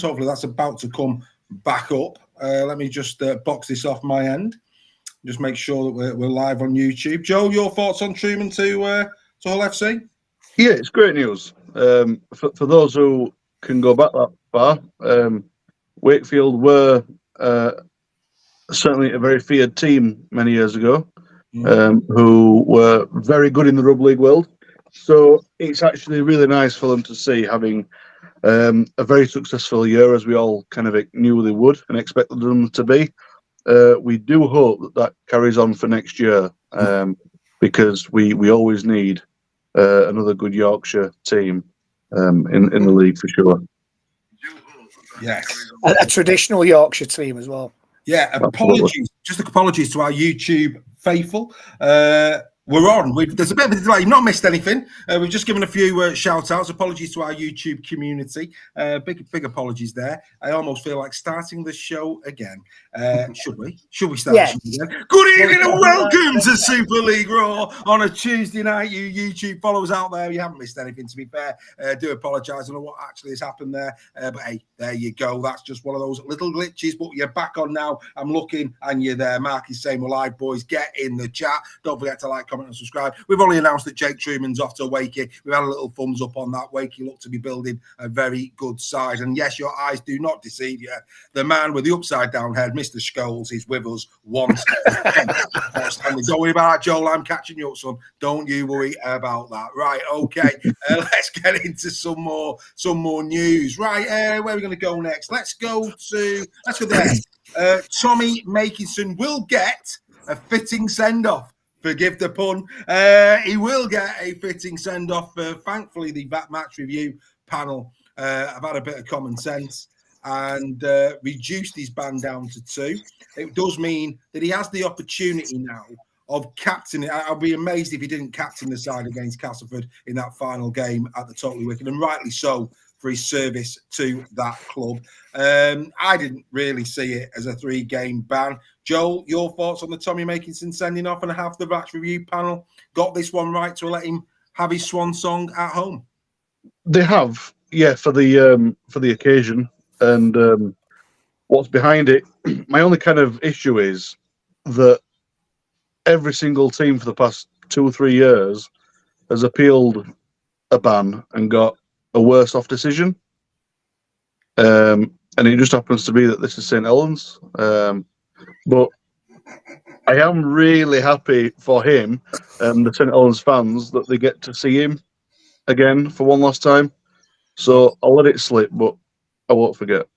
Hopefully that's about to come back up. Let me just box this off my end. Just make sure that we're live on YouTube. Joel, your thoughts on Truman to Hull FC? Yeah, it's great news. For those who can go back that far, Wakefield were certainly a very feared team many years ago, who were very good in the rugby league world. So it's actually really nice for them to see having a very successful year, as we all kind of knew they would and expected them to be. We do hope that carries on for next year, because we always need another good Yorkshire team in the league for sure. Yes, a traditional Yorkshire team as well. Yeah, apologies to our YouTube faithful. We're on. There's a bit of a delay. You've not missed anything. We've just given a few shout-outs. Apologies to our YouTube community. Big apologies there. I almost feel like starting the show again. Should we? Should we start the show again? Good evening and welcome to Super League Raw on a Tuesday night. You YouTube followers out there, you haven't missed anything, to be fair. Do apologise. I don't know what actually has happened there. But hey, there you go. That's just one of those little glitches. But you're back on now. I'm looking and you're there. Mark is saying we're live, boys. Get in the chat. Don't forget to like, comment and subscribe. We've only announced that Jake Truman's off to Wakey. We've had a little thumbs up on that. Wakey looked to be building a very good side. And yes, your eyes do not deceive you. The man with the upside down head, Mr. Scholes, is with us once. Don't worry about that, Joel. I'm catching you up, son. Don't you worry about that. Right, okay. Let's get into some more news. Right, where are we going to go next? Let's go there. Tommy Makinson will get a fitting send-off. Forgive the pun. He will get a fitting send-off. Thankfully, the match review panel have had a bit of common sense and reduced his ban down to 2. It does mean that he has the opportunity now of captaining. I'll be amazed if he didn't captain the side against Castleford in that final game at the Totally Wicked, and rightly so for his service to that club. I didn't really see it as a 3-game ban. Joel, your thoughts on the Tommy Makinson sending off, and have the match review panel got this one right to let him have his swan song at home? They have, yeah, for the occasion. And what's behind it, my only kind of issue is that every single team for the past 2 or 3 years has appealed a ban and got a worse off decision. And it just happens to be that this is St. Helens. But I am really happy for him and the St. Helens fans that they get to see him again for one last time. So I'll let it slip, but I won't forget.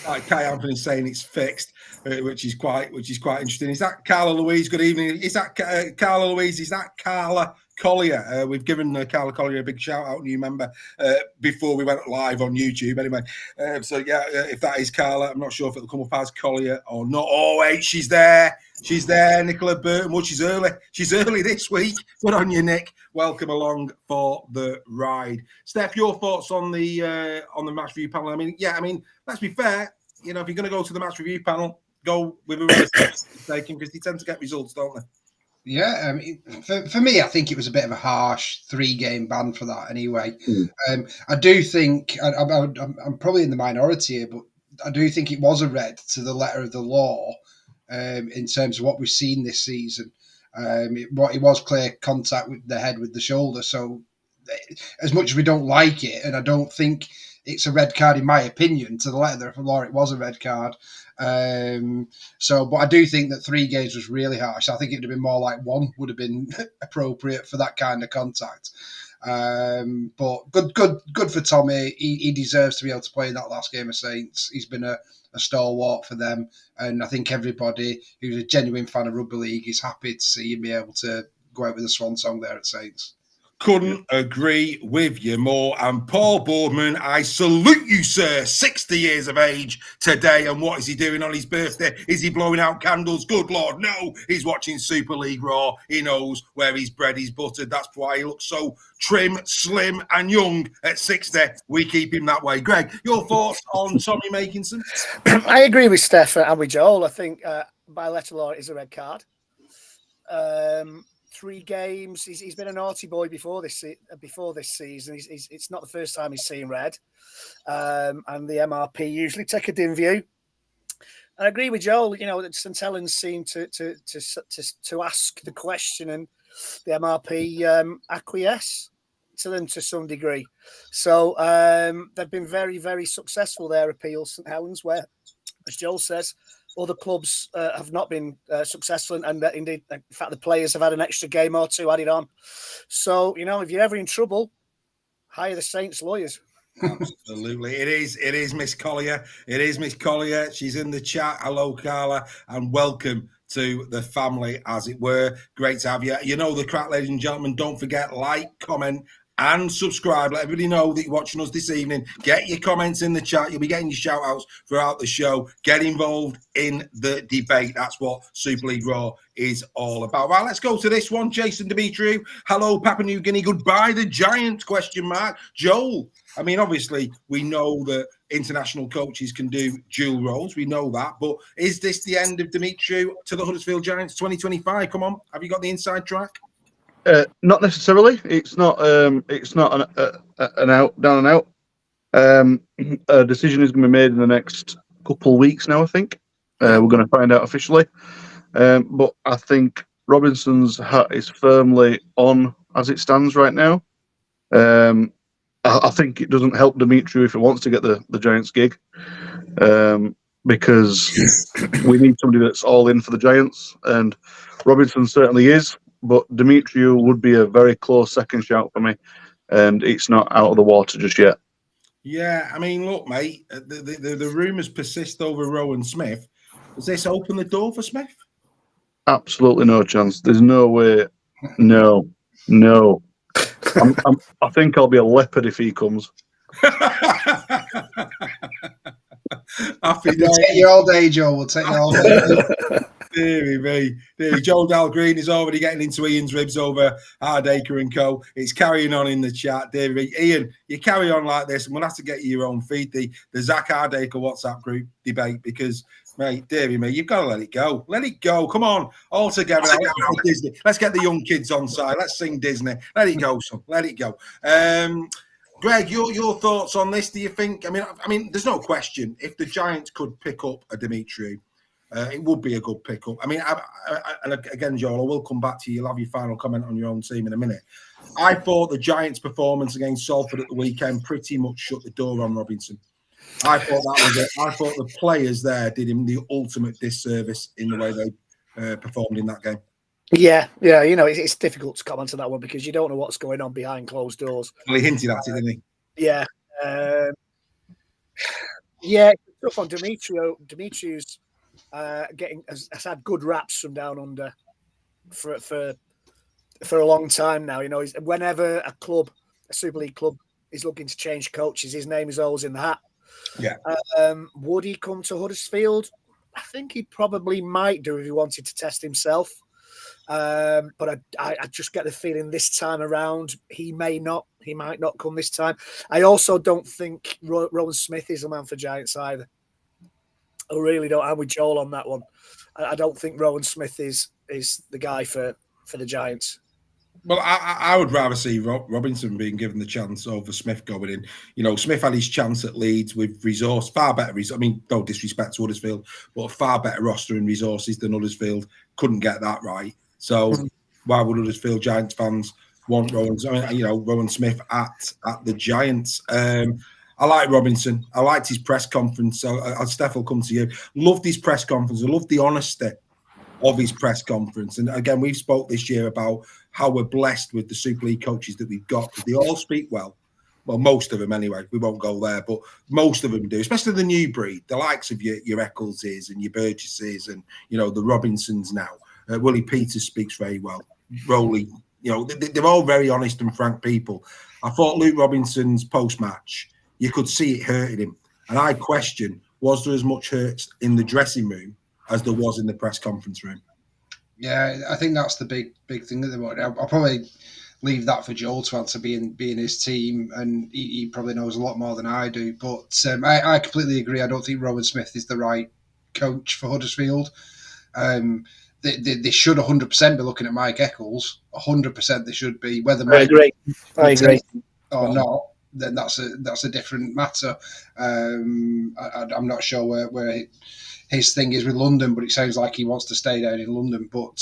Like Kai Anthony saying it's fixed, which is quite interesting. Is that Carla Louise? Good evening. Is that Carla Louise? Is that Carla Collier? We've given Carla Collier a big shout out, new member, before we went live on YouTube. Anyway, so yeah, if that is Carla, I'm not sure if it'll come up as Collier or not. Oh wait, she's there. She's there, Nicola Burton. Well, she's early. She's early this week. Good on you, Nick. Welcome along for the ride. Steph, your thoughts on the match review panel? I mean, let's be fair. You know, if you're going to go to the match review panel, go with a taking, because they tend to get results, don't they? Yeah, I mean, for me, I think it was a bit of a harsh 3-game ban for that anyway. I do think, I'm probably in the minority here, but I do think it was a red to the letter of the law in terms of what we've seen this season. It was clear contact with the head with the shoulder. So as much as we don't like it, and I don't think it's a red card in my opinion, to the letter of the law, it was a red card. But I do think that 3 games was really harsh. I think it would have been more like 1 would have been appropriate for that kind of contact. But good for Tommy. He deserves to be able to play in that last game of Saints. He's been a stalwart for them, and I think everybody who's a genuine fan of rugby league is happy to see him be able to go out with a swan song there at Saints. Couldn't agree with you more. And Paul Boardman, I salute you, sir. 60 years of age today. And what is he doing on his birthday? Is he blowing out candles? Good Lord, no. He's watching Super League Raw. He knows where his bread is buttered. That's why he looks so trim, slim and young at 60. We keep him that way. Greg, your thoughts on Tommy Makinson? I agree with Steph and with Joel. I think by letter law it is a red card. 3 games. He's been a naughty boy before this season. It's not the first time he's seen red, and the MRP usually take a dim view. I agree with Joel. You know, that St Helens seem to ask the question, and the MRP acquiesce to them to some degree. So they've been very, very successful, their appeal, St Helens, where, as Joel says, other clubs have not been successful, and indeed, in fact, the players have had an extra game or 2 added on. So, you know, if you're ever in trouble, hire the Saints lawyers. Absolutely. It is Miss Collier. It is Miss Collier. She's in the chat. Hello, Carla, and welcome to the family, as it were. Great to have you. You know the crack, ladies and gentlemen. Don't forget, like, comment, and subscribe. Let everybody know that you're watching us this evening. Get your comments in the chat. You'll be getting your shout outs throughout the show. Get involved in the debate. That's what Super League Raw is all about. Right, let's go to this one. Jason Demetriou. Hello, Papua New Guinea. Goodbye, the Giants, ? Joel. I mean, obviously, we know that international coaches can do dual roles. We know that. But is this the end of Demetriou to the Huddersfield Giants 2025? Come on. Have you got the inside track? Not necessarily. It's not an out, down and out. A decision is going to be made in the next couple of weeks now, I think. We're going to find out officially. But I think Robinson's hat is firmly on as it stands right now. I think it doesn't help Demetriou if he wants to get the Giants gig, because we need somebody that's all in for the Giants, and Robinson certainly is. But Demetriou would be a very close second shout for me, and it's not out of the water just yet. Yeah, I mean, look, mate, the rumours persist over Rowan Smith. Does this open the door for Smith? Absolutely no chance. There's no way. No. I think I'll be a leopard if he comes. Happy We'll take you all day, Joe. We'll take you all day. Deary me. Joel Dal Green is already getting into Ian's ribs over Hardacre and Co. It's carrying on in the chat, deary me. Ian, you carry on like this, and we'll have to get you your own feed, the Zach Hardacre WhatsApp group debate, because, mate, deary me, you've got to let it go. Let it go. Come on, all together. Disney. Let's get the young kids on side. Let's sing Disney. Let it go, son. Let it go. Greg, your thoughts on this? Do you think? I mean, there's no question. If the Giants could pick up a Demetriou, it would be a good pickup. I mean, and again, Joel, I will come back to you. You'll have your final comment on your own team in a minute. I thought the Giants' performance against Salford at the weekend pretty much shut the door on Robinson. I thought that was it. I thought the players there did him the ultimate disservice in the way they performed in that game. Yeah. You know, it's difficult to comment on that one because you don't know what's going on behind closed doors. Well, he hinted at it, didn't he? Yeah. It's tough on Demetriou. Demetriou's has had good raps from down under for a long time now. You know, whenever a Super League club, is looking to change coaches, his name is always in the hat. Yeah. Would he come to Huddersfield? I think he probably might do if he wanted to test himself. But I just get the feeling this time around he might not come this time. I also don't think Rowan Smith is the man for Giants either. I really don't. I'm with Joel on that one. I don't think Rowan Smith is the guy for the Giants. Well, I would rather see Robinson being given the chance over Smith going in. You know, Smith had his chance at Leeds with resource, far better resource. I mean, no disrespect to Huddersfield, but a far better roster and resources than Huddersfield. Couldn't get that right. So why would Huddersfield Giants fans want Rowan Smith at the Giants? I like Robinson. I liked his press conference. So, Steph, will come to you. Loved his press conference. I loved the honesty of his press conference. And again, we've spoke this year about how we're blessed with the Super League coaches that we've got, because they all speak well. Well, most of them anyway. We won't go there, but most of them do, especially the new breed, the likes of your Eccleses and your Burgesses and, you know, the Robinsons now. Willie Peters speaks very well. Rowley, you know, they're all very honest and frank people. I thought Luke Robinson's post-match, you could see it hurted him. And I question, was there as much hurt in the dressing room as there was in the press conference room? Yeah, I think that's the big thing at the moment. I'll probably leave that for Joel to answer, being his team, and he probably knows a lot more than I do. But I completely agree. I don't think Rowan Smith is the right coach for Huddersfield. they should 100% be looking at Mike Eccles. 100% they should be. Whether I agree. Or not, then that's a different matter. I'm not sure where his thing is with London, but it sounds like he wants to stay down in London. But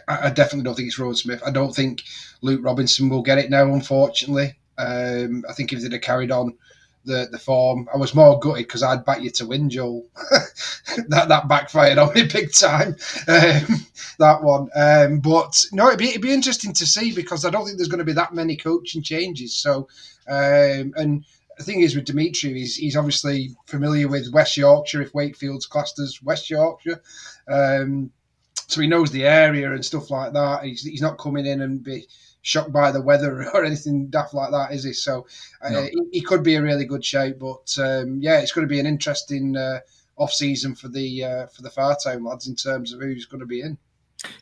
I definitely don't think it's Rowan Smith. I don't think Luke Robinson will get it now, unfortunately. I think if they'd have carried on the form, I was more gutted because I'd back you to win, Joel. that backfired on me big time. That one. But no, it'd be interesting to see, because I don't think there's going to be that many coaching changes. So, and the thing is with Dimitri, he's obviously familiar with West Yorkshire, if Wakefield's classed as West Yorkshire. So he knows the area and stuff like that. He's not coming in and be shocked by the weather or anything daft like that, is he? So no. He could be a really good shout. But it's going to be an interesting off season for the Fartown lads in terms of who's going to be in.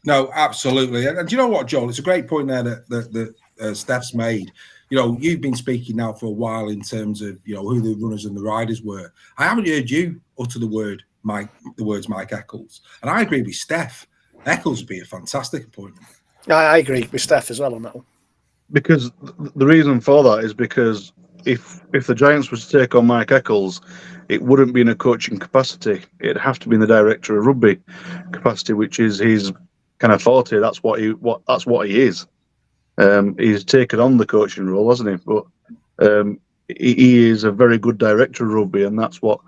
No, absolutely. And do you know what, Joel? It's a great point there that Steph's made. You know, you've been speaking now for a while in terms of, you know, who the runners and the riders were. I haven't heard you utter the words Mike Eccles, and I agree with Steph. Eccles would be a fantastic appointment. I agree with Steph as well on that one. Because the reason for that is because if the Giants was to take on Mike Eccles, it wouldn't be in a coaching capacity. It'd have to be in the director of rugby capacity, which is his kind of forte. That's what he is. He's taken on the coaching role, hasn't he? But he is a very good director of rugby, and that's what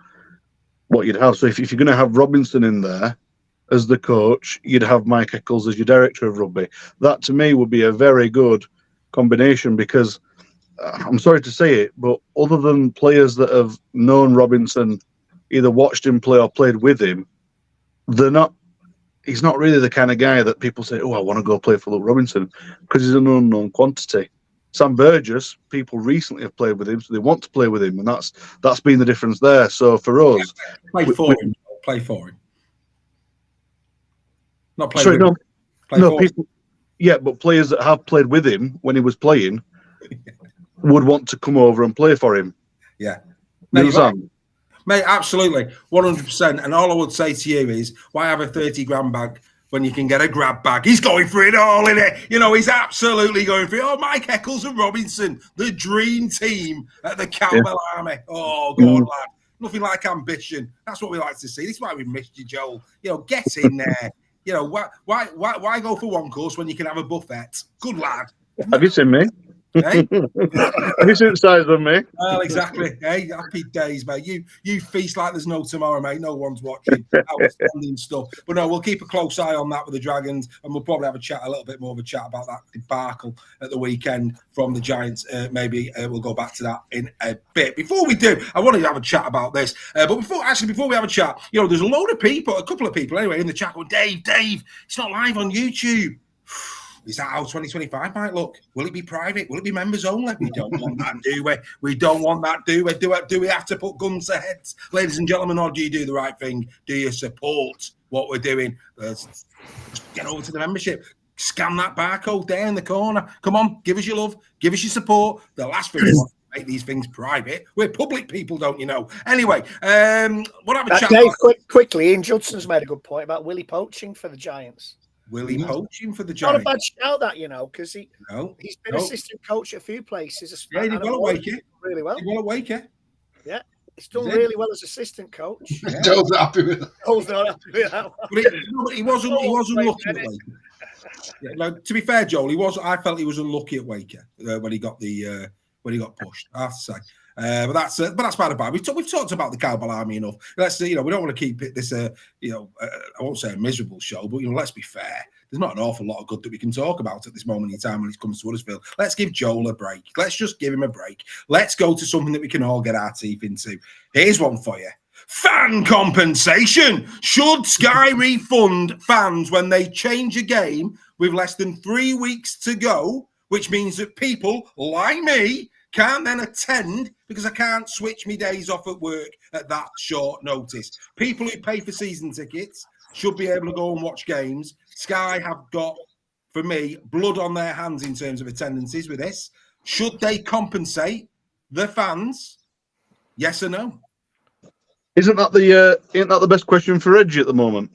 you'd have. So if you're going to have Robinson in there as the coach, you'd have Mike Eccles as your director of rugby. That to me would be a very good combination, because I'm sorry to say it, but other than players that have known Robinson, either watched him play or played with him, he's not really the kind of guy that people say, oh, I want to go play for Luke Robinson, because he's an unknown quantity. Sam Burgess, people recently have played with him, so they want to play with him, and that's been the difference there. So for us, play for him. Not play sorry, with him. No, people. Yeah, but players that have played with him when he was playing would want to come over and play for him. Yeah. Mate, absolutely. 100%. And all I would say to you is, why have a 30 grand bag when you can get a grab bag? He's going for it all, in it. You know, he's absolutely going for it. Oh, Mike Eccles and Robinson, the dream team at the Cowbell Army. Oh, God, lad. Nothing like ambition. That's what we like to see. This is why we missed you, Joel. You know, get in there. You know, why go for one course when you can have a buffet? Good lad. Have you seen me? Hey? Have you seen the size of me? Well, exactly. Hey, happy days, mate. You feast like there's no tomorrow, mate. No one's watching. Outstanding stuff. But no, we'll keep a close eye on that with the Dragons, and we'll probably have a little bit more of a chat about that debacle at the weekend from the Giants. Maybe we'll go back to that in a bit. Before we do, I wanted to have a chat about this. But before we have a chat, you know, there's a couple of people anyway in the chat going, Dave, it's not live on YouTube. Is that how 2025 might look? Will it be private? Will it be members only? We don't want that, do we? We don't want that, do we? Do we have to put guns to heads, ladies and gentlemen, or do you do the right thing? Do you support what we're doing? Just get over to the membership. Scan that barcode there in the corner. Come on, give us your love. Give us your support. The last thing we want to make these things private. We're public people, don't you know? Anyway, we'll have a chat. Dave, quickly, Ian Judson's made a good point about Willie poaching for the Giants. Willie poaching for the Giants. Not a bad shout, that, you know, because he's been assistant coach at a few places. Yeah, he did well at Wakey. Really well. He did well at Wakey. Yeah, he's done really well as assistant coach. Yeah. Joel's not happy with that. Joel's not happy with that. But he wasn't lucky at Wakey. Yeah, no, to be fair, Joel, I felt he was unlucky at Wakey when he got pushed. I have to say. But that's by the by. We've talked about the Cowbell Army enough. Let's we don't want to keep it this I won't say a miserable show, but let's be fair. There's not an awful lot of good that we can talk about at this moment in time when it comes to Huddersfield. Let's give Joel a break. Let's just give him a break. Let's go to something that we can all get our teeth into. Here's one for you. Fan compensation. Should Sky refund fans when they change a game with less than 3 weeks to go, which means that people like me can't then attend because I can't switch me days off at work at that short notice. People who pay for season tickets should be able to go and watch games. Sky have got, for me, blood on their hands in terms of attendances with this. Should they compensate the fans? Yes or no? Isn't that the best question for Reggie at the moment?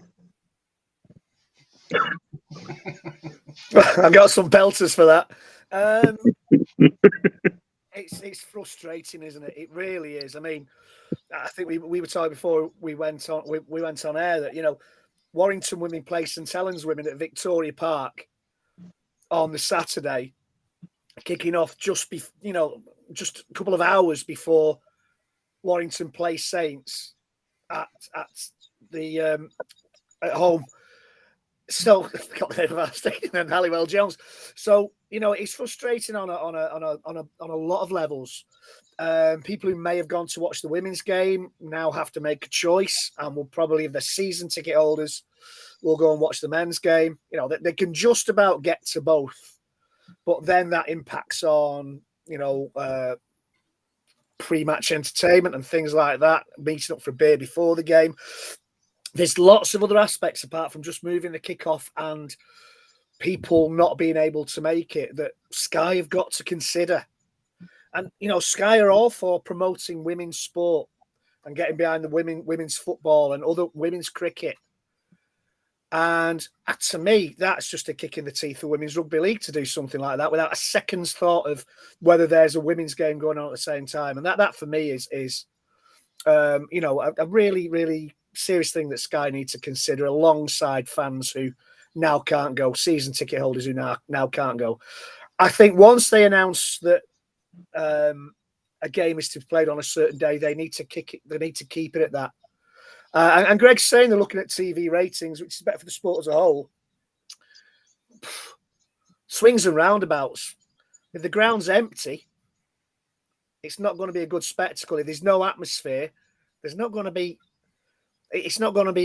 I've got some belters for that. It's frustrating, isn't it? It really is. I mean, I think we were talking before we went on air that Warrington women play St Helens women at Victoria Park on the Saturday, kicking off just a couple of hours before Warrington play Saints at home. So I got the name of our stadium and Halliwell Jones. So it's frustrating on a lot of levels. People who may have gone to watch the women's game now have to make a choice, and will probably, if they're season ticket holders, will go and watch the men's game. They can just about get to both, but then that impacts on pre-match entertainment and things like that, meeting up for a beer before the game. There's lots of other aspects apart from just moving the kickoff and people not being able to make it that Sky have got to consider. And, Sky are all for promoting women's sport and getting behind the women's football and other women's cricket. And to me, that's just a kick in the teeth of Women's Rugby League to do something like that without a second's thought of whether there's a women's game going on at the same time. And that for me is a really, really serious thing that Sky need to consider alongside fans who now can't go, season ticket holders who now can't go. I think once they announce that a game is to be played on a certain day, they need to keep it at that. And Greg's saying they're looking at TV ratings, which is better for the sport as a whole. Swings and roundabouts. If the ground's empty, it's not going to be a good spectacle. If there's no atmosphere, it's not going to be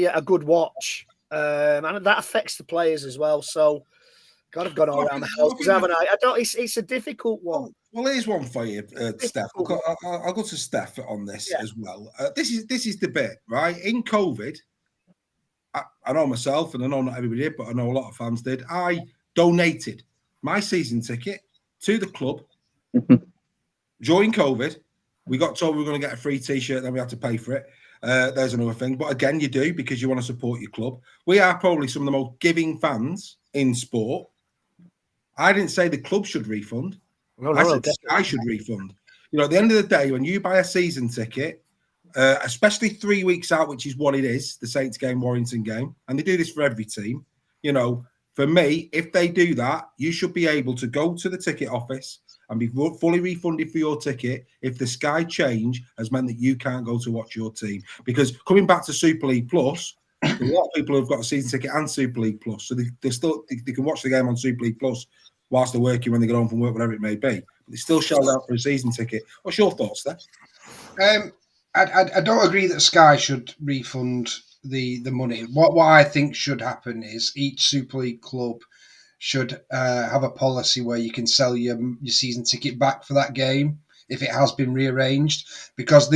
a good watch. And that affects the players as well. So, God, I've gone all around the house, haven't I? It's a difficult one. Well, here's one for you, Steph. I'll go to Steph on this as well. This is debate, right? In COVID, I know myself, and I know not everybody did, but I know a lot of fans did. I donated my season ticket to the club during COVID. We got told we were going to get a free T-shirt, then we had to pay for it. There's another thing. But again, you do because you want to support your club. We are probably some of the most giving fans in sport. I didn't say the club should refund. I said Sky should refund. At the end of the day, when you buy a season ticket, especially 3 weeks out, which is what it is, the Saints game, Warrington game, and they do this for every team. For me, if they do that, you should be able to go to the ticket office and be fully refunded for your ticket if the Sky change has meant that you can't go to watch your team. Because coming back to Super League Plus, a lot of people have got a season ticket and Super League Plus, so they can watch the game on Super League Plus whilst they're working, when they get home from work, whatever it may be. But they still shell out for a season ticket. What's your thoughts there? I don't agree that Sky should refund the money. What I think should happen is each Super League club should have a policy where you can sell your season ticket back for that game if it has been rearranged, because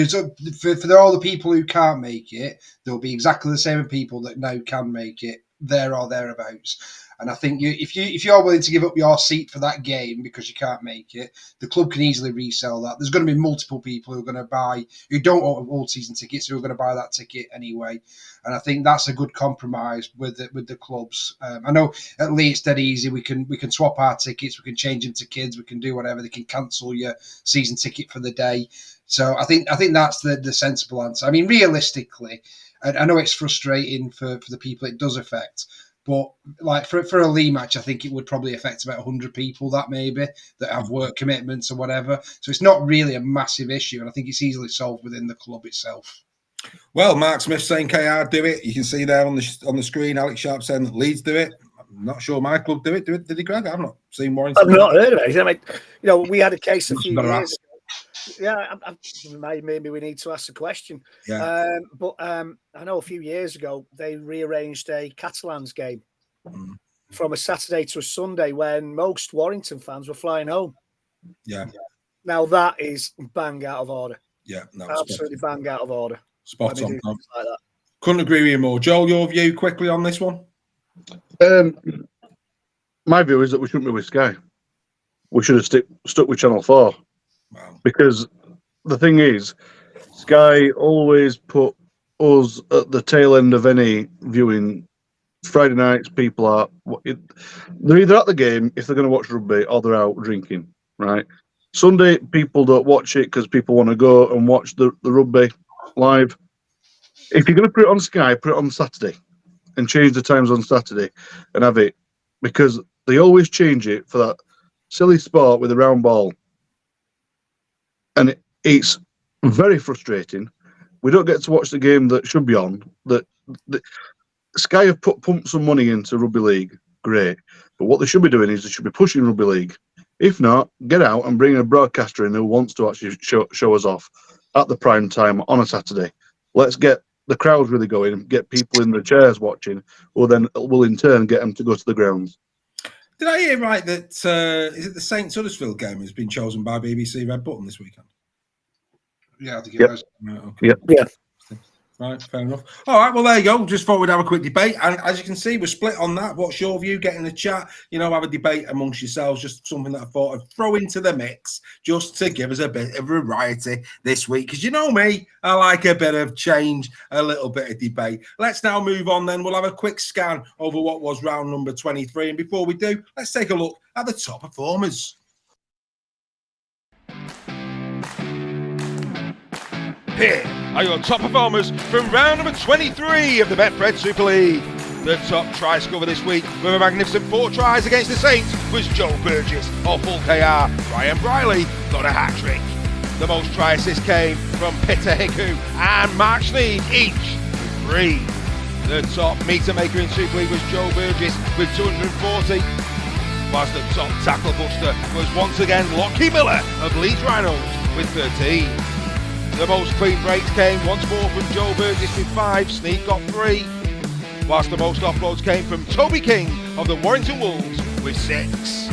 for all the people who can't make it, there'll be exactly the same people that now can make it, there or thereabouts. And I think if you're willing to give up your seat for that game because you can't make it, the club can easily resell that. There's going to be multiple people who are going to who don't own season tickets, who are going to buy that ticket anyway. And I think that's a good compromise with the clubs. I know at Leigh it's dead easy. We can swap our tickets, we can change them to kids, we can do whatever. They can cancel your season ticket for the day. So I think that's the sensible answer. I mean, realistically, I know it's frustrating for the people it does affect. But like for a Leigh match, I think it would probably affect about 100 people that have work commitments or whatever. So it's not really a massive issue, and I think it's easily solved within the club itself. Well, Mark Smith saying KR do it. You can see there on the screen, Alex Sharp saying that Leeds do it. I'm not sure my club do it. Did he, Greg? I've not seen Warrington. I've not heard of it. I mean, we had a case a few years ago. Yeah, maybe we need to ask a question. Yeah. But I know a few years ago they rearranged a Catalans game from a Saturday to a Sunday when most Warrington fans were flying home. Yeah. Now that is bang out of order. Yeah, no, absolutely bang out of order. Spot on. Like that. Couldn't agree with you more. Joel, your view quickly on this one? My view is that we shouldn't be with Sky. We should have stuck with Channel 4. Wow. Because the thing is, Sky always put us at the tail end of any viewing Friday nights, people are they're either at the game if they're going to watch rugby or they're out drinking. Right. Sunday, people don't watch it because people want to go and watch the rugby live. If you're going to put it on Sky, put it on Saturday and change the times on Saturday and have it, because they always change it for that silly sport with a round ball. And it's very frustrating. We don't get to watch the game that should be on. That Sky have pumped some money into Rugby League, great. But what they should be doing is they should be pushing Rugby League. If not, get out and bring a broadcaster in who wants to actually show us off at the prime time on a Saturday. Let's get the crowds really going and get people in the chairs watching, who then will in turn get them to go to the grounds. Did I hear right that is it the Saints Huddersfield game has been chosen by BBC Red Button this weekend? Yeah, I think it was. Right, okay. Yep. Yeah. Right, fair enough. All right, well, there you go. Just thought we'd have a quick debate. And as you can see, we're split on that. What's your view? Get in the chat, have a debate amongst yourselves. Just something that I thought I'd throw into the mix just to give us a bit of variety this week. Because you know me, I like a bit of change, a little bit of debate. Let's now move on then. We'll have a quick scan over what was round number 23. And before we do, let's take a look at the top performers. Here are your top performers from round number 23 of the Betfred Super League. The top try scorer this week with a magnificent 4 tries against the Saints was Joe Burgess of Hull KR. Ryan Briley got a hat-trick. The most try assists came from Peter Hiku and Mark Sneed, each with 3. The top meter maker in Super League was Joe Burgess with 240. Whilst the top tackle buster was once again Lockie Miller of Leeds Rhinos with 13. The most clean breaks came once more from Joe Burgess with 5, Snead got 3. Whilst the most offloads came from Toby King of the Warrington Wolves with 6.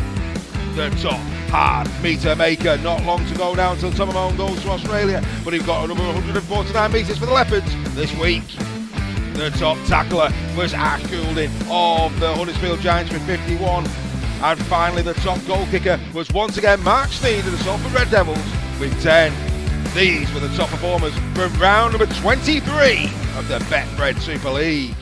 The top hard meter maker, not long to go now until Tom Amon goes to Australia, but he's got another 149 metres for the Leopards this week. The top tackler was Ash Goulding of the Huddersfield Giants with 51. And finally the top goal kicker was once again Mark Snead of the Salford Red Devils with 10. These were the top performers from round number 23 of the Betfred Super League.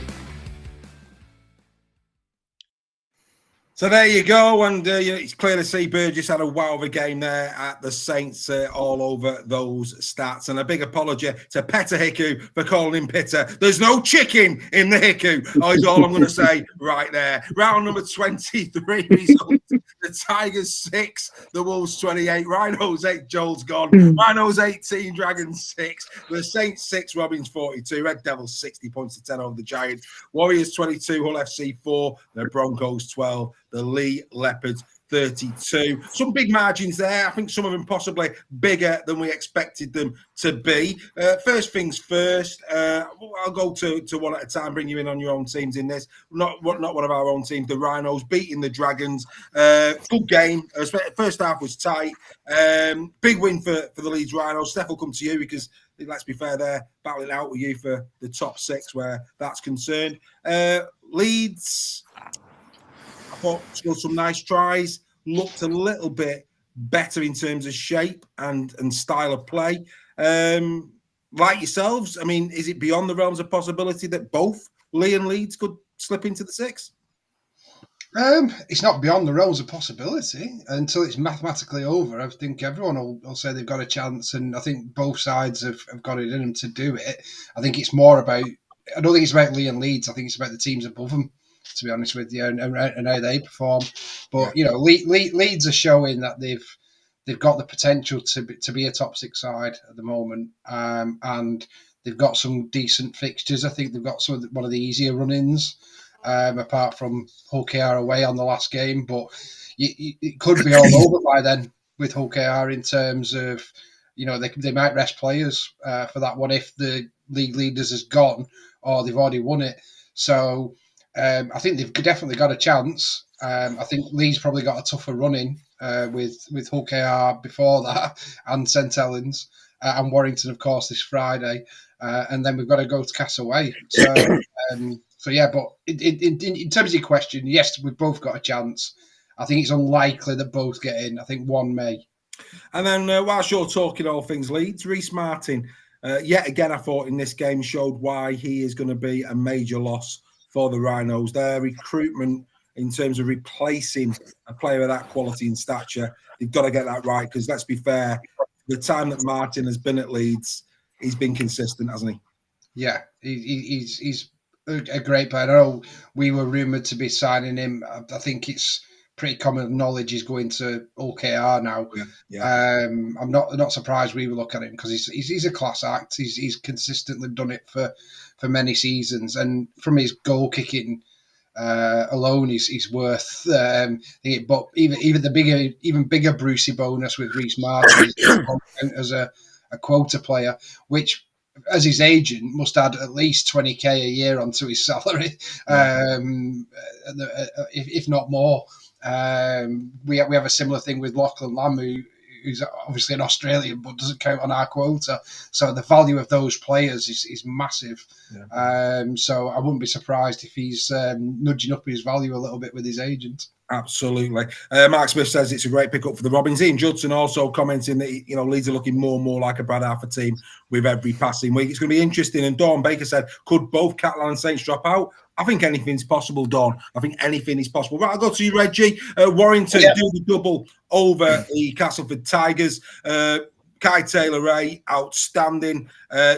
So there you go, and it's clear to see Burgess had a wow of a game there at the Saints, all over those stats. And a big apology to Peter Hiku for calling him Pitter. There's no chicken in the Hiku, is all I'm going to say right there. Round number 23 results. The Tigers 6, the Wolves 28, Rhinos 8, Joel's gone, Rhinos 18, Dragons 6, the Saints 6, Robins 42, Red Devils 60 points to 10 over the Giants, Warriors 22, Hull FC 4, the Broncos 12, the Leigh Leopards 32. Some big margins there. I think some of them possibly bigger than we expected them to be. First things first, I'll go to one at a time, bring you in on your own teams in this. Not one of our own teams, the Rhinos beating the Dragons. Good game. First half was tight. Big win for the Leeds Rhinos. Steph, will come to you because let's be fair, they're battling out with you for the top 6 where that's concerned. Leeds, I thought scored some nice tries, looked a little bit better in terms of shape and style of play. Like yourselves, I mean, is it beyond the realms of possibility that both Leigh and Leeds could slip into the 6? It's not beyond the realms of possibility until it's mathematically over. I think everyone will say they've got a chance, and I think both sides have got it in them to do it. I think it's more about, I don't think it's about Leigh and Leeds. I think it's about the teams above them, to be honest with you, and how they perform. But Leeds are showing that they've got the potential to be a top 6 side at the moment, and they've got some decent fixtures. I think they've got one of the easier run-ins, apart from Hull KR away on the last game. But it could be all over by then with Hull KR in terms of, they might rest players for that one if the league leaders has gone or they've already won it. So I think they've definitely got a chance. I think Leeds probably got a tougher run-in with Hull KR before that, and St Helens, and Warrington, of course, this Friday. And then we've got to go to Castaway. So yeah, but in terms of your question, yes, we've both got a chance. I think it's unlikely that both get in. I think one may. And then whilst you're talking all things Leeds, Reece Martin, yet again, I thought in this game showed why he is going to be a major loss for the Rhinos. Their recruitment in terms of replacing a player of that quality and stature, they've got to get that right, because let's be fair, the time that Martin has been at Leeds, he's been consistent, hasn't he? Yeah, he's a great player. I know we were rumoured to be signing him. I think it's pretty common knowledge he's going to OKR now. Yeah. I'm not surprised we will look at him, because he's a class act. He's consistently done it for many seasons, and from his goal kicking alone, he's worth it. But even bigger Brucey bonus with Reece Martin as a quota player, which, as his agent, must add at least 20k a year onto his salary, if not more. We have a similar thing with Lachlan Lamb, who's obviously an Australian but doesn't count on our quota. So the value of those players is massive. Yeah. So I wouldn't be surprised if he's nudging up his value a little bit with his agent. Absolutely. Mark Smith says it's a great pickup for the Robins. Ian Judson also commenting that, Leeds are looking more and more like a Brad Arthur team with every passing week. It's going to be interesting. And Dawn Baker said, could both Catalan and Saints drop out? I think anything's possible, Dawn. I think anything is possible. Right, I'll go to you, Reggie. Warrington do the double over the Castleford Tigers. Kai Taylor-Ray, outstanding.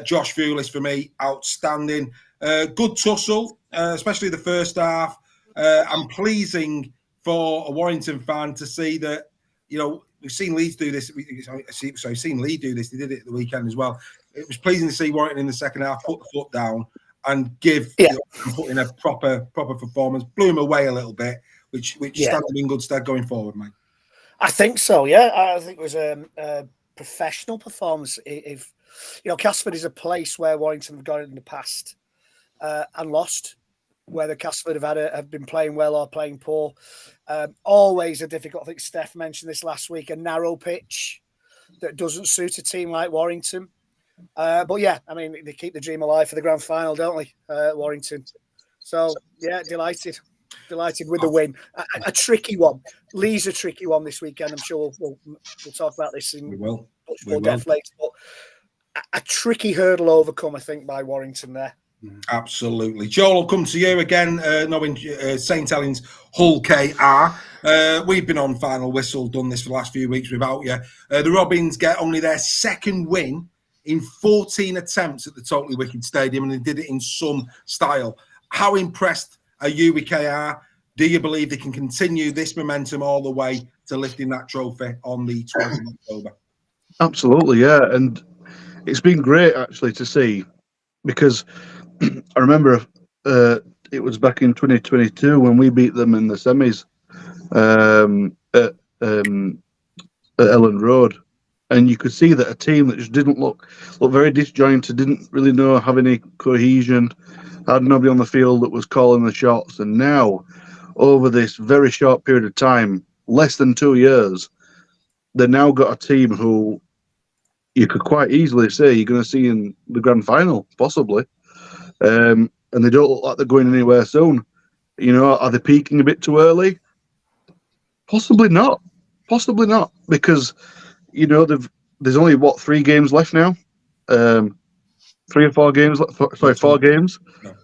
Josh Fulis, for me, outstanding. Good tussle, especially the first half. And pleasing for a Warrington fan to see that, we've seen Leeds do this. We've seen Leigh do this. They did it at the weekend as well. It was pleasing to see Warrington in the second half put the foot down and put in a proper performance. Blew him away a little bit, which stands them in good stead going forward, mate. I think so, yeah. I think it was a professional performance. If Castleford is a place where Warrington have gone in the past and lost, whether Castleford have been playing well or playing poor. Always a difficult, I think Steph mentioned this last week, a narrow pitch that doesn't suit a team like Warrington. But yeah, I mean, they keep the dream alive for the grand final, don't they, Warrington? So yeah, delighted with the win. A tricky one. Leigh's a tricky one this weekend. I'm sure we'll talk about this in much more depth later. But a tricky hurdle overcome, I think, by Warrington there. Absolutely. Joel, I'll come to you again, knowing St. Helens Hull KR. We've been on final whistle, done this for the last few weeks without you. The Robins get only their second win in 14 attempts at the Totally Wicked Stadium, and they did it in some style. How impressed are you with KR? Do you believe they can continue this momentum all the way to lifting that trophy on the 12th of October? Absolutely, yeah. And it's been great, actually, to see, because I remember it was back in 2022 when we beat them in the semis at Ellen Road, and you could see that a team that just didn't look very disjointed, didn't really have any cohesion, had nobody on the field that was calling the shots. And now, over this very short period of time, less than 2 years, they've now got a team who you could quite easily say you're going to see in the grand final, possibly. And they don't look like they're going anywhere soon. Are they peaking a bit too early? Possibly not. Because, there's only, 3 games left now? 3 or 4 games left? Sorry, 4 games. No.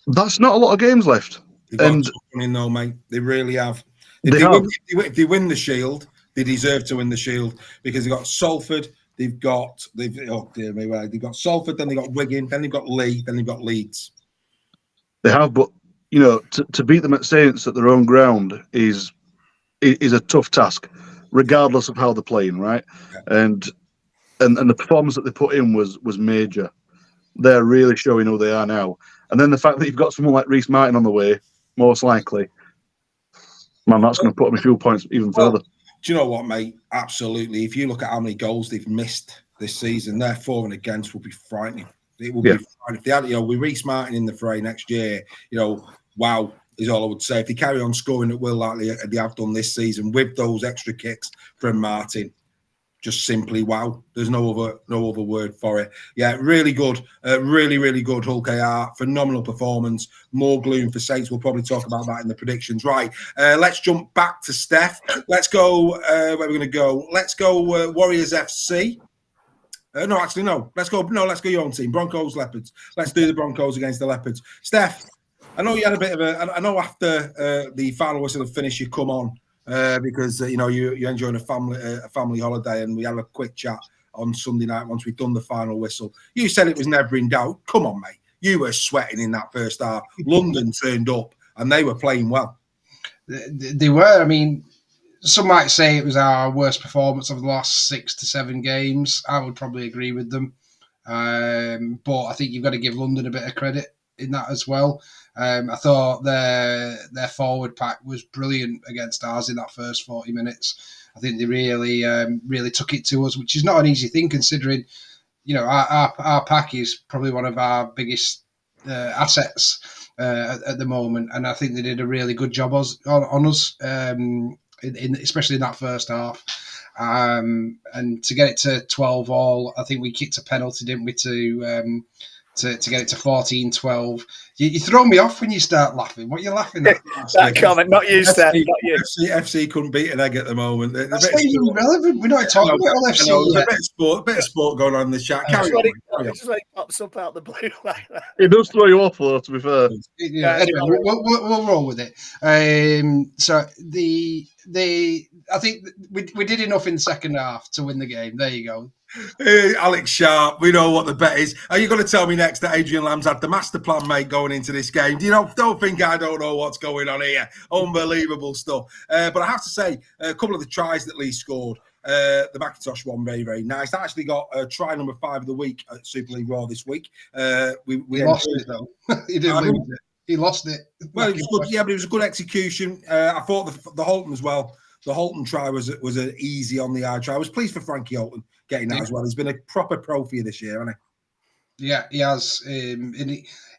That's not a lot of games left. They've got to win in though, mate. They really have. If they win the Shield, they deserve to win the Shield, because they've got Salford, they've got Salford, then they've got Wigan, then they've got Leigh, then they've got Leeds. They have, but to beat them at Saints at their own ground is a tough task, regardless of how they're playing, right? Yeah. And the performance that they put in was major. They're really showing who they are now. And then the fact that you've got someone like Reece Martin on the way, most likely, man, that's going to put them a few points even further. Do you know what, mate? Absolutely. If you look at how many goals they've missed this season, their for and against will be frightening. It will be frightening. If they had, with Reece Martin in the fray next year, wow, is all I would say. If they carry on scoring at will like they have done this season with those extra kicks from Martin, just simply wow. There's no other word for it. Yeah, really good. Really, really good Hull KR. Phenomenal performance. More gloom for Saints. We'll probably talk about that in the predictions. Right. Let's jump back to Steph. Let's go where we're going to go. Let's go Warriors FC. No. Let's go your own team. Broncos, Leopards. Let's do the Broncos against the Leopards. Steph, I know you had a bit of I know after the final whistle had finished, you come on because you're enjoying a family holiday, and we had a quick chat on Sunday night once we'd done the final whistle. You said it was never in doubt. Come on, mate. You were sweating in that first half. London turned up, and they were playing well. They were. I mean, some might say it was our worst performance of the last 6 to 7 games. I would probably agree with them. But I think you've got to give London a bit of credit in that as well. I thought their forward pack was brilliant against ours in that first 40 minutes. I think they really took it to us, which is not an easy thing considering, our pack is probably one of our biggest assets at the moment, and I think they did a really good job on us, especially in that first half. And to get it to 12-all, I think we kicked a penalty, didn't we, to get it to 14-12. You throw me off when you start laughing. What are you laughing at? That comment, not you, Steph. FC couldn't beat an egg at the moment. That's irrelevant. We're not talking about all FC yet. A bit of sport going on in the chat. Carry on. It's just like it pops up out the blue like that. It does throw you off, though, to be fair. Yeah, anyway, we'll roll with it. So I think we did enough in the second half to win the game. There you go. Alex Sharp, we know what the bet is. Are you going to tell me next that Adrian Lamb's had the master plan, mate, going into this game? Don't think I don't know what's going on here. Unbelievable stuff. But I have to say, a couple of the tries that Leigh scored, the Makinson one, very, very nice. I actually got try number 5 of the week at Super League Raw this week. We lost it, though. He didn't lose it. He lost it. Well, it was good. Yeah, but it was a good execution. I thought the Holton as well. The Holton try was an easy on the eye try. I was pleased for Frankie Holton getting that as well. He's been a proper pro for you this year, hasn't he? Yeah, he has. And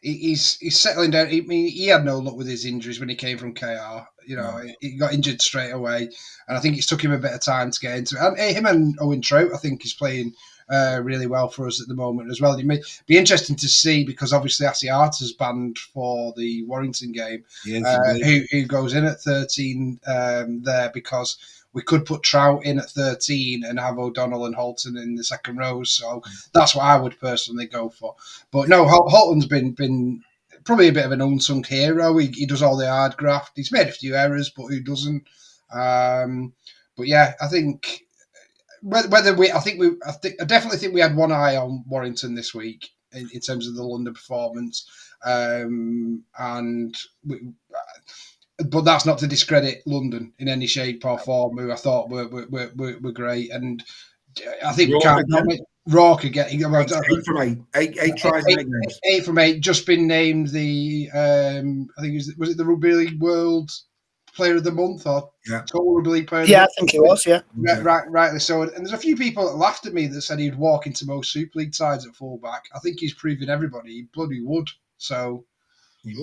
he's settling down. I mean, he had no luck with his injuries when he came from KR. He got injured straight away, and I think it's took him a bit of time to get into it. And him and Owen Trout, I think, is playing really well for us at the moment as well. It may be interesting to see because obviously Asiata's banned for the Warrington game. Who goes in at 13 there because we could put Trout in at 13 and have O'Donnell and Holton in the second row. So that's what I would personally go for. But no, Holton's been probably a bit of an unsung hero. He does all the hard graft. He's made a few errors, but who doesn't? But yeah, I think. I definitely think we had one eye on Warrington this week in terms of the London performance, but that's not to discredit London in any shape or form. Who I thought were great, and I think we can't. Raw could get 8 from 8. 8 tries in 8 games. 8 from 8. Just been named the I think was it the Rugby League World Player of the Month or Total Rugby League Player of the Month? I think it was, Rightly so. And there's a few people that laughed at me that said he'd walk into most Super League sides at fullback. I think he's proven everybody he bloody would. So he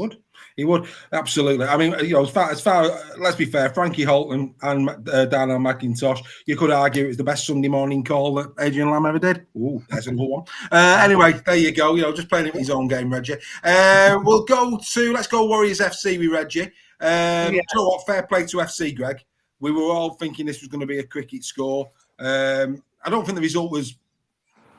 would absolutely. I mean, as far let's be fair, Frankie Holton and Darnell McIntosh, you could argue it was the best Sunday morning call that Adrian Lamb ever did. Ooh, that's a good one. Anyway, there you go. Just playing his own game, Reggie. Let's go Warriors FC with Reggie. You know what? Fair play to FC, Greg. We were all thinking this was going to be a cricket score. I don't think the result was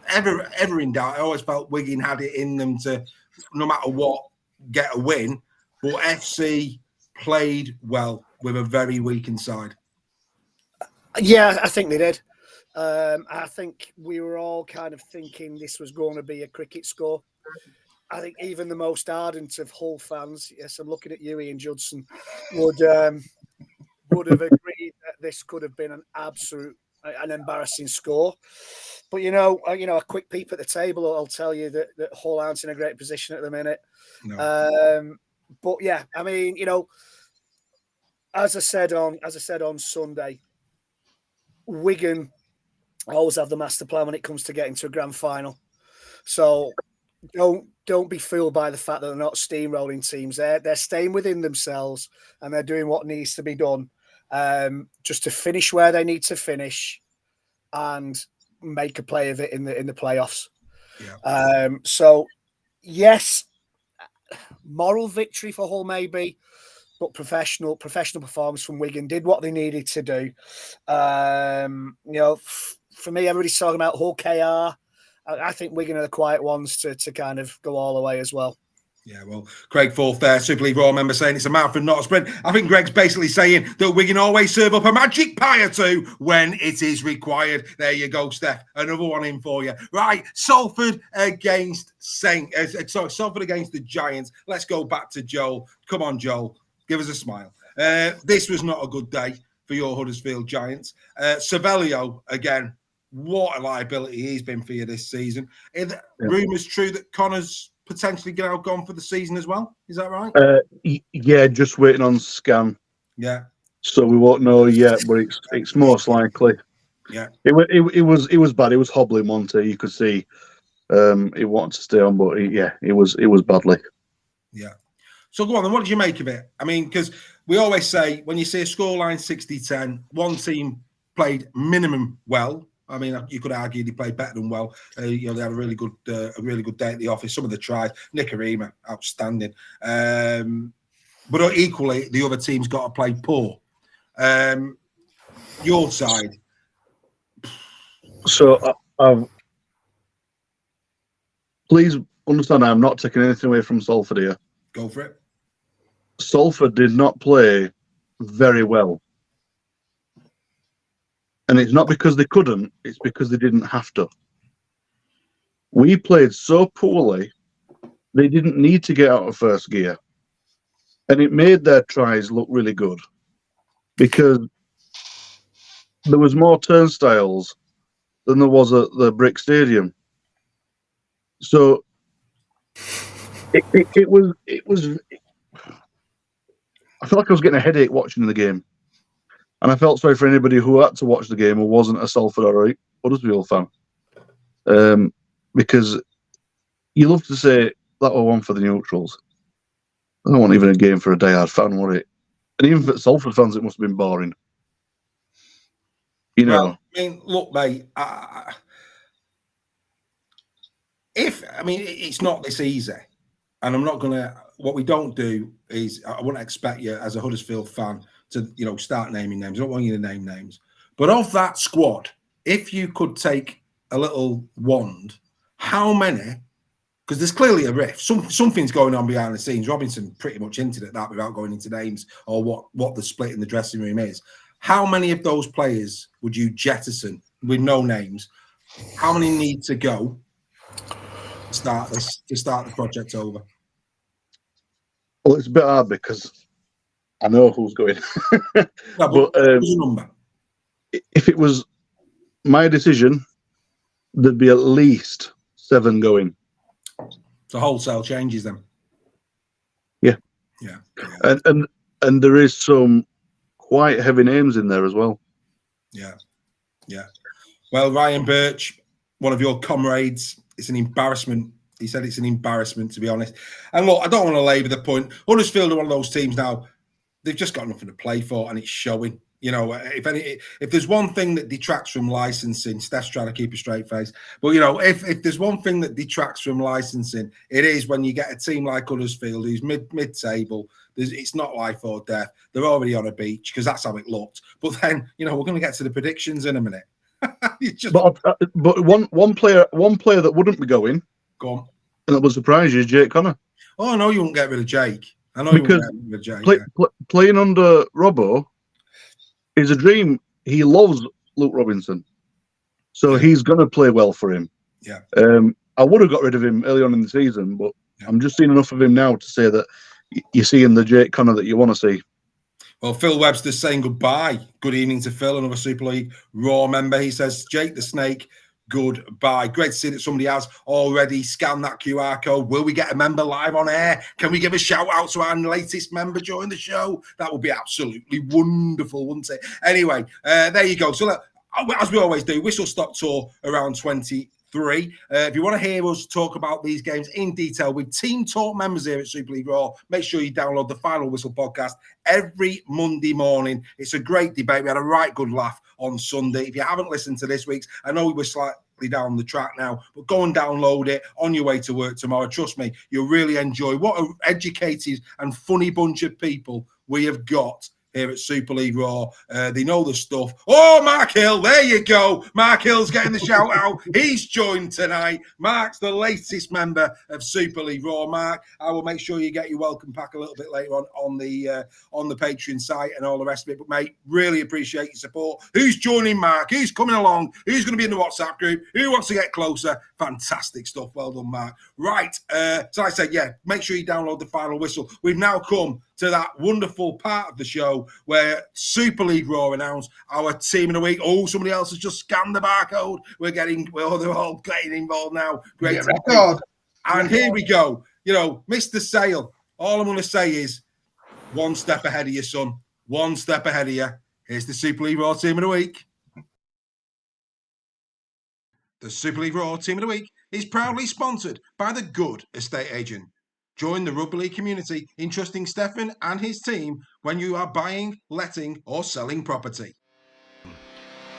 ever in doubt. I always felt Wigan had it in them to, no matter what, get a win. But FC played well with a very weak inside. Yeah, I think they did. I think we were all kind of thinking this was going to be a cricket score. I think even the most ardent of Hull fans, yes, I'm looking at you, Ian Judson, would have agreed that this could have been an embarrassing score. But a quick peep at the table will tell you that Hull aren't in a great position at the minute. No. But yeah, I mean, as I said on Sunday, Wigan always have the master plan when it comes to getting to a grand final. So don't be fooled by the fact that they're not steamrolling teams. They're staying within themselves and they're doing what needs to be done just to finish where they need to finish and make a play of it in the playoffs. Yeah. So yes, moral victory for Hull maybe, but professional performance from Wigan did what they needed to do. For me, everybody's talking about Hull KR. I think Wigan are the quiet ones to kind of go all the way as well. Yeah, well, Craig Forth there, Super League Raw member, saying it's a marathon, not a sprint. I think Greg's basically saying that Wigan always serve up a magic pie or two when it is required. There you go, Steph. Another one in for you. Right, Salford against Salford against the Giants. Let's go back to Joel. Come on, Joel. Give us a smile. This was not a good day for your Huddersfield Giants. Savelio, again, what a liability he's been for you this season. Rumours true that Connor's potentially gone for the season as well. Is that right? Yeah, just waiting on scan. Yeah. So we won't know yet, but it's most likely. Yeah. It was bad. It was hobbling Monty. You could see he wanted to stay on, but it was badly. Yeah. So go on then. What did you make of it? I mean, because we always say when you see a scoreline 60-10, one team played minimum well. I mean, you could argue they played better than well. They had a really good day at the office. Some of the tries, Nicarima, outstanding. But equally, the other team's got to play poor. Your side. So, please understand, I'm not taking anything away from Salford here. Go for it. Salford did not play very well. And it's not because they couldn't, it's because they didn't have to. We played so poorly, they didn't need to get out of first gear. And it made their tries look really good because there was more turnstiles than there was at the Brick Stadium. So it was. I felt like I was getting a headache watching the game. And I felt sorry for anybody who had to watch the game who wasn't a Salford or a Huddersfield fan. Because you love to say that was one for the neutrals. I don't want even a game for a diehard fan, would it? And even for Salford fans, it must have been boring. You know. Well, I mean, look, mate. It's not this easy, and I'm not gonna. What we don't do is, I wouldn't expect you as a Huddersfield fan to, start naming names. I don't want you to name names. But of that squad, if you could take a little wand, how many? Because there's clearly a rift. Something's going on behind the scenes. Robinson pretty much hinted at that without going into names or what the split in the dressing room is. How many of those players would you jettison with no names? How many need to go to start the project over? Well, it's a bit hard because I know who's going. No, but what's the number? If it was my decision, there'd be at least 7 going. So wholesale changes then. Yeah. Yeah. And there is some quite heavy names in there as well. Yeah. Yeah. Well, Ryan Birch, one of your comrades, it's an embarrassment. He said it's an embarrassment, to be honest. And look, I don't want to labour the point. Huddersfield are one of those teams now, they've just got nothing to play for, and it's showing. If there's one thing that detracts from licensing, Steph's trying to keep a straight face. But, if there's one thing that detracts from licensing, it is when you get a team like Huddersfield who's mid-table. It's not life or death. They're already on a beach because that's how it looked. But then, we're going to get to the predictions in a minute. But one player that wouldn't be going, go on, and that would surprise you, is Jake Connor. Oh, I know you won't get rid of Jake. I know because you won't get rid of Jake. Playing under Robbo is a dream. He loves Luke Robinson, so he's going to play well for him. Yeah. I would have got rid of him early on in the season, but I'm just seeing enough of him now to say that you're seeing the Jake Connor that you want to see. Well, Phil Webster's saying goodbye. Good evening to Phil, another Super League Raw member. He says, Jake the Snake, goodbye. Great to see that somebody has already scanned that QR code. Will we get a member live on air? Can we give a shout out to our latest member during the show? That would be absolutely wonderful, wouldn't it? Anyway, there you go. So, look, as we always do, whistle stop tour around 23. If you want to hear us talk about these games in detail with Team Talk members here at Super League Raw, make sure you download the Final Whistle podcast every Monday morning. It's a great debate. We had a right good laugh on Sunday. If you haven't listened to this week's, I know we were slightly down the track now, but go and download it on your way to work tomorrow. Trust me, you'll really enjoy. What an educated and funny bunch of people we have got here at Super League Raw. They know the stuff. Oh, Mark Hill, there you go. Mark Hill's getting the shout out. He's joined tonight. Mark's the latest member of Super League Raw. Mark, I will make sure you get your welcome pack a little bit later on the Patreon site and all the rest of it. But mate, really appreciate your support. Who's joining Mark? Who's coming along? Who's going to be in the WhatsApp group? Who wants to get closer? Fantastic stuff. Well done, Mark. Right. So I said, yeah, make sure you download the Final Whistle. We've now come to that wonderful part of the show where Super League Raw announced our team of the week. Oh, somebody else has just scanned the barcode. They're all getting involved now. Great. Record. And here we go. You know, Mr. Sale, all I'm going to say is one step ahead of you, son. One step ahead of you. Here's the Super League Raw team of the week. The Super League Raw team of the week is proudly sponsored by the Good Estate Agent. Join the Rugby League community in trusting Stefan and his team when you are buying, letting, or selling property.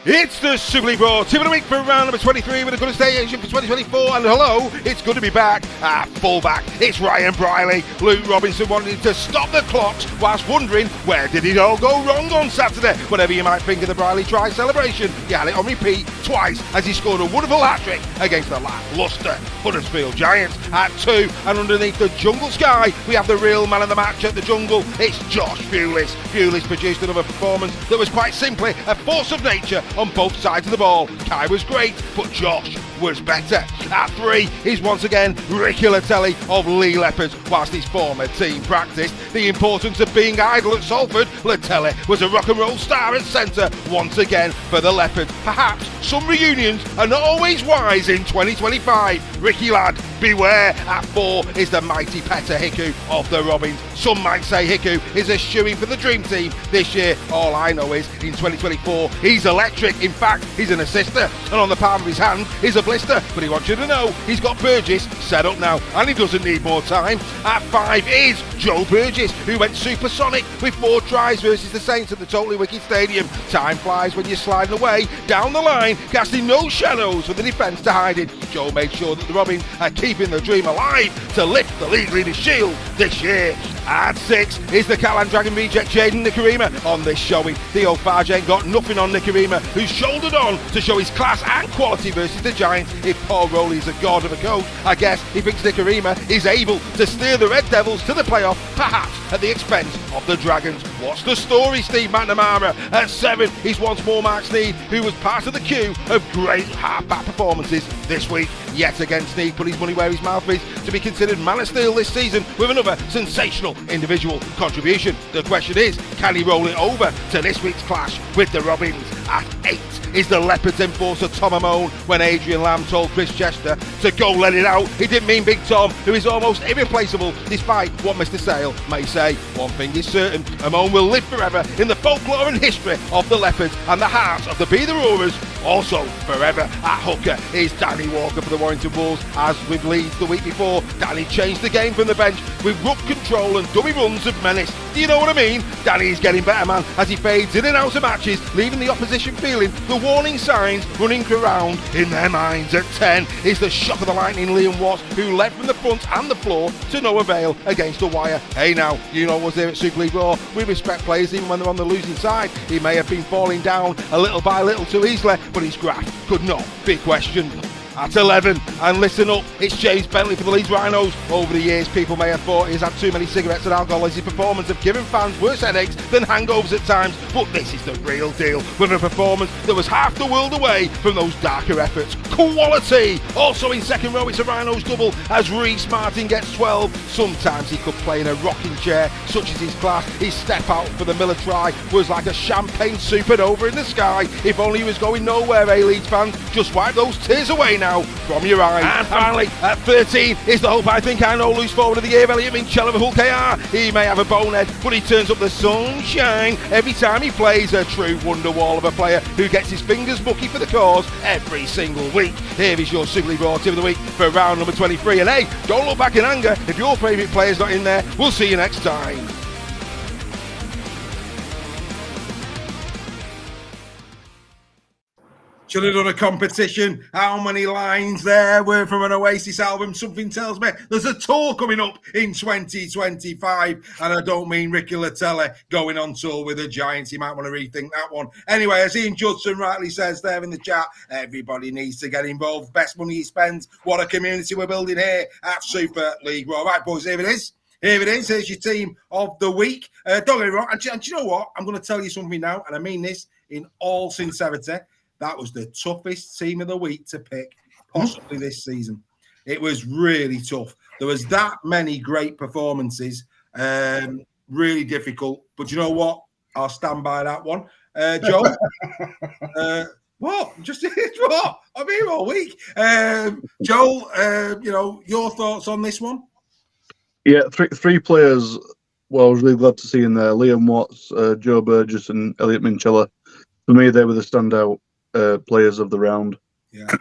It's the Super League Raw team of the week for round number 23 with a Good Estate Agent for 2024. And hello, it's good to be back at fullback. It's Ryan Briley. Luke Robinson wanted to stop the clocks whilst wondering where did it all go wrong on Saturday. Whatever you might think of the Briley try celebration, he had it on repeat twice as he scored a wonderful hat-trick against the lacklustre Huddersfield Giants at 2. And underneath the jungle sky, we have the real man of the match at the jungle. It's Josh Bewlis. Bewlis produced another performance that was quite simply a force of nature on both sides of the ball. Kai was great, but Josh was better. At 3 is once again Ricky Latelli of Leigh Leopards. Whilst his former team practiced the importance of being idle at Salford, Latelli was a rock and roll star at centre once again for the Leopards. Perhaps some reunions are not always wise in 2025. Ricky lad, beware. At 4 is the mighty Petter Hiku of the Robins. Some might say Hiku is a shoo-in for the dream team this year. All I know is in 2024 he's electric. In fact, he's an assister, and on the palm of his hand is a blister. But he wants you to know he's got Burgess set up now, and he doesn't need more time. At 5 is Joe Burgess, who went supersonic with 4 tries versus the Saints at the Totally Wicked Stadium. Time flies when you're sliding away down the line, casting no shadows for the defence to hide in. Joe made sure that the Robins are keeping the dream alive to lift the league leaders' shield this year. At 6 is the Catalan Dragon reject Jaden Nicarima. On this showing, Theo Farge ain't got nothing on Nicarima, who's shouldered on to show his class and quality versus the Giants. If Paul Rowley's a god of a coach, I guess he thinks Nicarima is able to steer the Red Devils to the playoff, perhaps at the expense of the Dragons. What's the story, Steve McNamara? At 7 is once more Mark Sneed, who was part of the queue of great half-back performances this week. Yet again, Sneed put his money where his mouth is to be considered man of steel this season with another sensational individual contribution. The question is, can he roll it over to this week's clash with the Robins? At 8 is the Leopards enforcer Tom Amone. When Adrian Lamb told Chris Chester to go let it out, he didn't mean Big Tom, who is almost irreplaceable despite what Mr. Sale may say. One thing is certain, Amone will live forever in the folklore and history of the Leopards and the hearts of the Be The Roarers also forever. At hooker is Danny Walker for the Warrington Wolves. As with Leeds the week before, Danny changed the game from the bench with ruck control and dummy runs of menace. Do you know what I mean? Danny's getting better, man, as he fades in and out of matches, leaving the opposition feeling the warning signs running around in their minds. At 10 is the shock of the lightning Liam Watts, who led from the front and the floor to no avail against the wire. Hey now, you know what's there at Super League Raw. We respect players even when they're on the losing side. He may have been falling down a little by little too easily, but his graft could not be questioned. At 11, and listen up, it's James Bentley for the Leeds Rhinos. Over the years, people may have thought he's had too many cigarettes and alcohol as his performance have given fans worse headaches than hangovers at times, but this is the real deal, with a performance that was half the world away from those darker efforts. Quality! Also in second row, it's a Rhinos double as Reece Martin gets 12. Sometimes he could play in a rocking chair, such as his class. His step out for the Miller try was like a champagne supernova in the sky. If only he was going nowhere, Leeds fans. Just wipe those tears away now from your eyes. And finally, at 13 is the hope I think I know loose forward of the year, Elliot Minchell of Hull KR. He may have a bonehead, but he turns up the sunshine every time he plays. A true wonder wall of a player who gets his fingers mucky for the cause every single week. Here is your Super League Raw Team of the Week for round number 23. And hey, don't look back in anger if your favourite player's not in there. We'll see you next time. Should have done a competition. How many lines there were from an Oasis album? Something tells me there's a tour coming up in 2025. And I don't mean Ricky Latelli going on tour with the Giants. You might want to rethink that one. Anyway, as Ian Judson rightly says there in the chat, everybody needs to get involved. Best money you spend. What a community we're building here at Super League. All right, boys, here it is. Here it is. Here's your team of the week. Don't get me wrong. And do you know what? I'm going to tell you something now, and I mean this in all sincerity. That was the toughest team of the week to pick, possibly this season. It was really tough. There was that many great performances. Really difficult. But you know what? I'll stand by that one. Joe? What? Just what? I'm here all week. Joel, your thoughts on this one? Yeah, three players. Well, I was really glad to see in there: Liam Watts, Joe Burgess, and Elliot Minchella. For me, they were the standout players of the round. Yeah.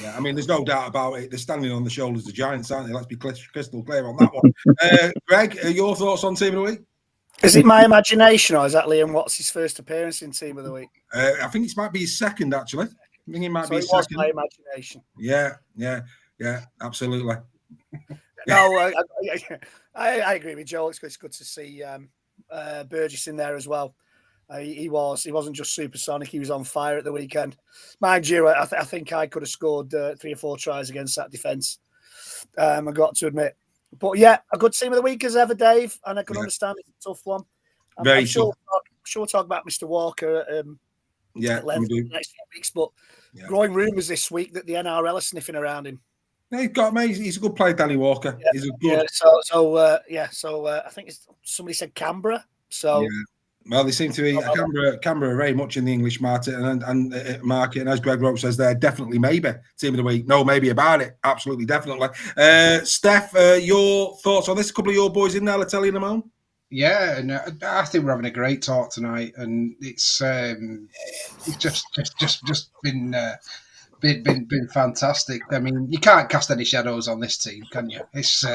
Yeah, I mean, there's no doubt about it. They're standing on the shoulders of the Giants, aren't they? Let's be crystal clear on that one. Greg, your thoughts on Team of the Week? Is it my imagination, or is that Liam Watts' first appearance in Team of the Week? I think it might be his second, actually. I think it might be his was second. My imagination. Yeah, absolutely. No, I agree with Joel. It's good to see Burgess in there as well. He wasn't just supersonic. He was on fire at the weekend. Mind you, I think I could have scored 3 or 4 tries against that defence. I got to admit. But yeah, a good team of the week as ever, Dave. And I can understand it's a tough one. I'm sure we'll talk about Mr. Walker in the next few weeks. But growing rumours this week that the NRL are sniffing around him. Yeah, he's a good player, Danny Walker. Yeah. He's a good. So I think somebody said Canberra. So. Yeah. Well, they seem to be Canberra very much in the English market and as Greg Roach says there, definitely maybe team of the week. No, maybe about it. Absolutely, definitely. Steph, your thoughts on this? A couple of your boys in there, Latelli and Amon? Yeah, and I think we're having a great talk tonight, and it's just been fantastic. I mean, you can't cast any shadows on this team, can you? It's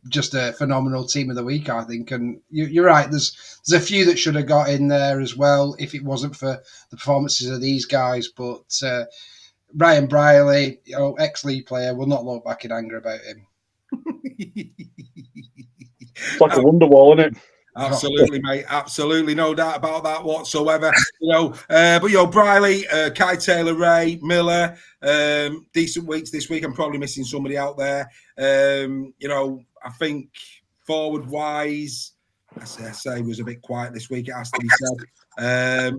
just a phenomenal team of the week, I think. And you're right. There's a few that should have got in there as well if it wasn't for the performances of these guys. But Ryan Brierley, ex-Leigh player, will not look back in anger about him. It's like a wonder wall, isn't it? Absolutely, mate. Absolutely, no doubt about that whatsoever. But Briley, Kai Taylor-Ray, Miller, decent weeks this week. I'm probably missing somebody out there. I think forward-wise, I say was a bit quiet this week. It has to be said.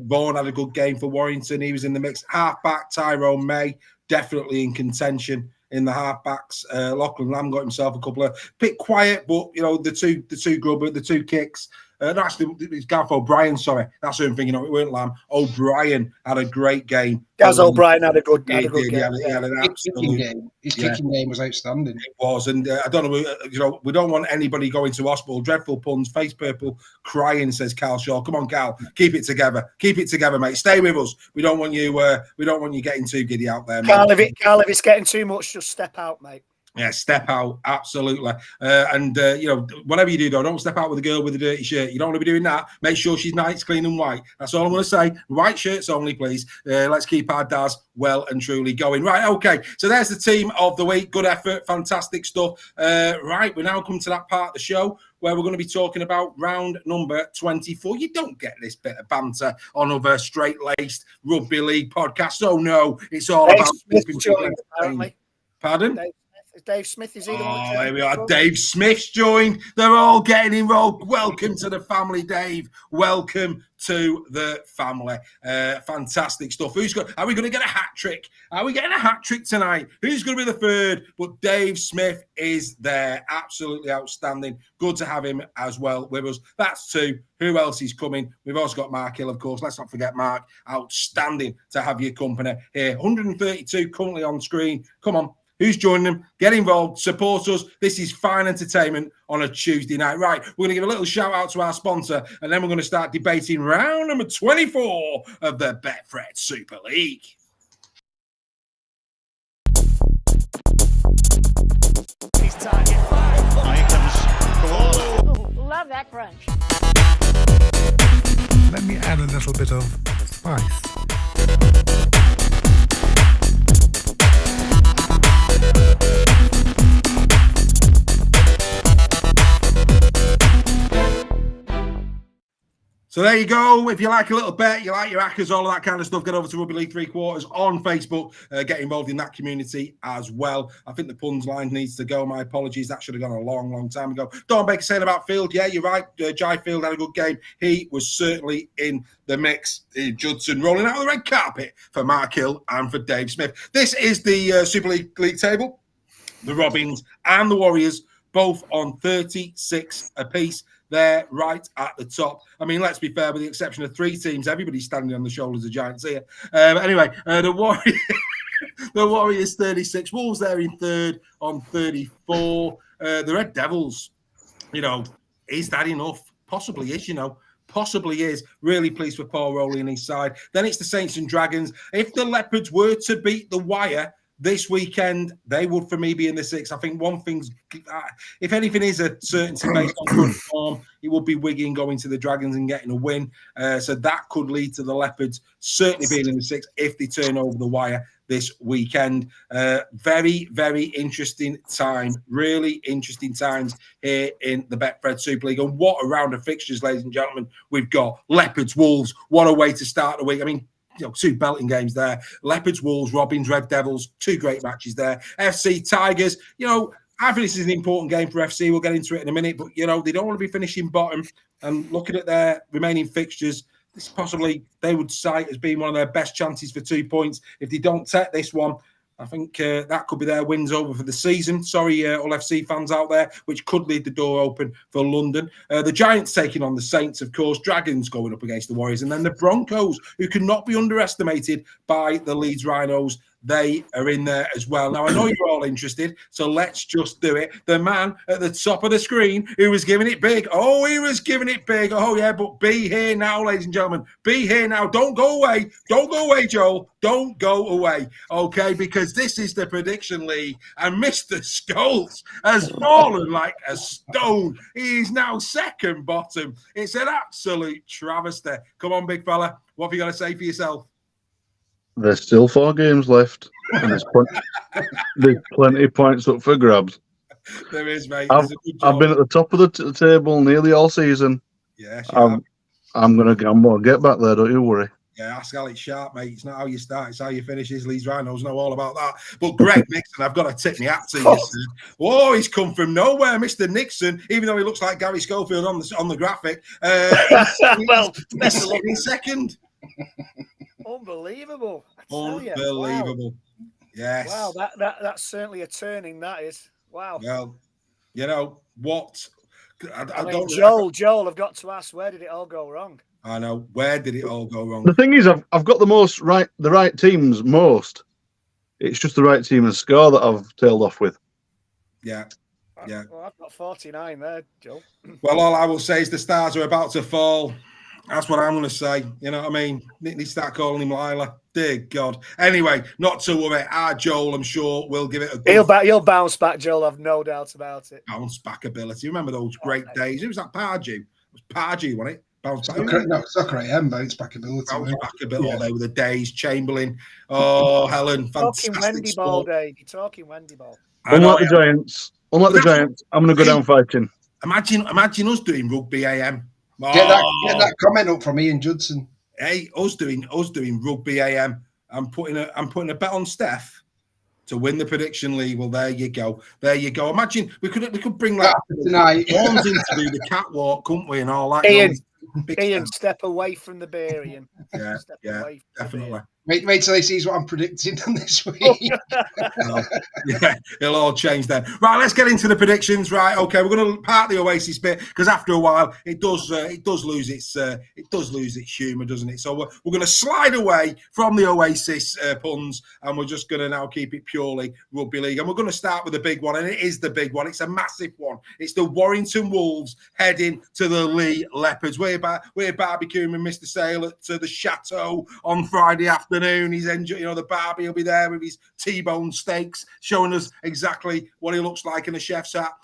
Vaughan had a good game for Warrington. He was in the mix. Half-back Tyrone May, definitely in contention. In the halfbacks, Lachlan Lamb got himself a couple of bit quiet, but the two grubber, the 2 kicks. No, actually, it's Gareth O'Brien. Sorry, that's who I'm thinking of. It weren't Lamb. O'Brien had a great game. Gaz O'Brien had a good game. He had an absolute game. His kicking game was outstanding. It was, and I don't know. We don't want anybody going to hospital. Dreadful puns, face purple, crying. Says Cal Shaw. Come on, Cal, keep it together. Keep it together, mate. Stay with us. We don't want you. We don't want you getting too giddy out there, Cal, if it's getting too much, just step out, mate. Yeah, step out, absolutely. Whatever you do, though, don't step out with a girl with a dirty shirt. You don't want to be doing that. Make sure she's nice, clean and white. That's all I'm going to say. White shirts only, please. Let's keep our Daz well and truly going. Right, okay. So there's the team of the week. Good effort, fantastic stuff. Right, we now come to that part of the show where we're going to be talking about round number 24. You don't get this bit of banter on other straight-laced rugby league podcasts. Oh, no, it's all about... Apparently. Pardon? Dave Smith is either. Oh, here we are. Dave Smith's joined. They're all getting involved. Welcome to the family, Dave. Welcome to the family. Fantastic stuff. Are we going to get a hat trick? Are we getting a hat trick tonight? Who's going to be the third? But Dave Smith is there. Absolutely outstanding. Good to have him as well with us. That's 2. Who else is coming? We've also got Mark Hill, of course. Let's not forget Mark. Outstanding to have your company here. 132 currently on screen. Come on. Who's joining them? Get involved, support us. This is fine entertainment on a Tuesday night. Right, we're going to give a little shout out to our sponsor, and then we're going to start debating round number 24 of the Betfred Super League. He's target 5. Here comes Koala. Love that crunch. Let me add a little bit of spice. So there you go. If you like a little bet, you like your hackers, all of that kind of stuff, get over to Rugby League 3/4 on Facebook. Get involved in that community as well. I think the puns line needs to go. My apologies. That should have gone a long, long time ago. Don Baker saying about Field. Yeah, you're right. Jai Field had a good game. He was certainly in the mix. Judson rolling out the red carpet for Mark Hill and for Dave Smith. This is the Super League table. The Robins and the Warriors both on 36 apiece. They're right at the top. I mean, let's be fair, with the exception of 3 teams, everybody's standing on the shoulders of giants here. Anyway, the Warriors 36, Wolves there in third on 34. The Red Devils, is that enough? Possibly is, Possibly is. Really pleased with Paul Rowley on his side. Then it's the Saints and Dragons. If the Leopards were to beat the Wire this weekend, they would, for me, be in the 6. I think one thing's, if anything is a certainty based on good form, it would be Wigan going to the Dragons and getting a win. So that could lead to the Leopards certainly being in the 6 if they turn over the Wire this weekend. Very, very interesting time. Really interesting times here in the Betfred Super League. And what a round of fixtures, ladies and gentlemen, we've got. Leopards, Wolves, what a way to start the week. I mean, 2 belting games there. Leopards, Wolves, Robins, Red Devils, 2 great matches there. FC, Tigers, I think this is an important game for FC. We'll get into it in a minute, but, they don't want to be finishing bottom. And looking at their remaining fixtures, this possibly they would cite as being one of their best chances for 2 points. If they don't take this one, I think that could be their wins over for the season. Sorry, all FC fans out there, which could leave the door open for London. The Giants taking on the Saints, of course. Dragons going up against the Warriors. And then the Broncos, who cannot be underestimated by the Leeds Rhinos. They are in there as well. Now, I know you're all interested, so let's just do it. The man at the top of the screen who was giving it big. Oh, he was giving it big. Oh, yeah, but be here now, ladies and gentlemen. Be here now. Don't go away. Don't go away, Joel. Don't go away, okay? Because this is the Prediction League, and Mr. Scholes has fallen like a stone. He is now second bottom. It's an absolute travesty. Come on, big fella. What have you got to say for yourself? There's still 4 games left, and there's plenty of points up for grabs. There is, mate. I've been at the top of the table nearly all season. Yeah, I'm going to gamble and get back there, don't you worry. Yeah, ask Alex Sharp, mate. It's not how you start, it's how you finish. His Leeds Rhinos know all about that. But Greg Nixon, I've got to tip my hat to you. Oh, he's come from nowhere, Mr. Nixon, even though he looks like Gary Schofield on the graphic. In second. Unbelievable. Unbelievable. Wow. Yes. Wow, that's certainly a turning, that is. Wow. Well, what? I don't know. Joel, I've got to ask, where did it all go wrong? I know. Where did it all go wrong? The thing is, I've got the right teams most. It's just the right team and score that I've tailed off with. Yeah. Well, I've got 49 there, Joel. Well, all I will say is the stars are about to fall. That's what I'm going to say. You know what I mean? They start calling him Lila. Dear God. Anyway, not to worry. Our Joel, I'm sure, will give it a good... He'll bounce back, Joel. I've no doubt about it. Bounce back ability. Remember those great days? Who was that? Pardew. It was Pardew, wasn't it? Bounce back. No, Soccer AM, bounce back ability. Bounce back ability. Yeah. They were the days. Chamberlain. Oh, Helen. Fantastic talking Wendy sport. Ball, Dave. You're talking Wendy Ball. Unlike the Giants, I'm going to go down fighting. Imagine us doing Rugby AM. Oh. Get that comment up from Ian Judson. Hey, us doing Rugby AM. I'm putting a bet on Steph to win the Prediction League. Well, there you go. Imagine we could bring like tonight horns in to do the catwalk, couldn't we? And all that. Ian, step away from the beer, Ian. Yeah, definitely. Wait till he sees what I'm predicting on this week. Yeah, it'll all change then. Right, let's get into the predictions. Right, okay, we're going to part the Oasis bit because after a while it does lose its humour, doesn't it? So we're going to slide away from the Oasis puns and we're just going to now keep it purely Rugby League. And we're going to start with the big one, and it is the big one. It's a massive one. It's the Warrington Wolves heading to the Leigh Leopards. We're barbecuing with Mr. Sale at the Chateau on Friday afternoon. He's enjoying, the Barbie will be there with his T-bone steaks, showing us exactly what he looks like in a chef's hat.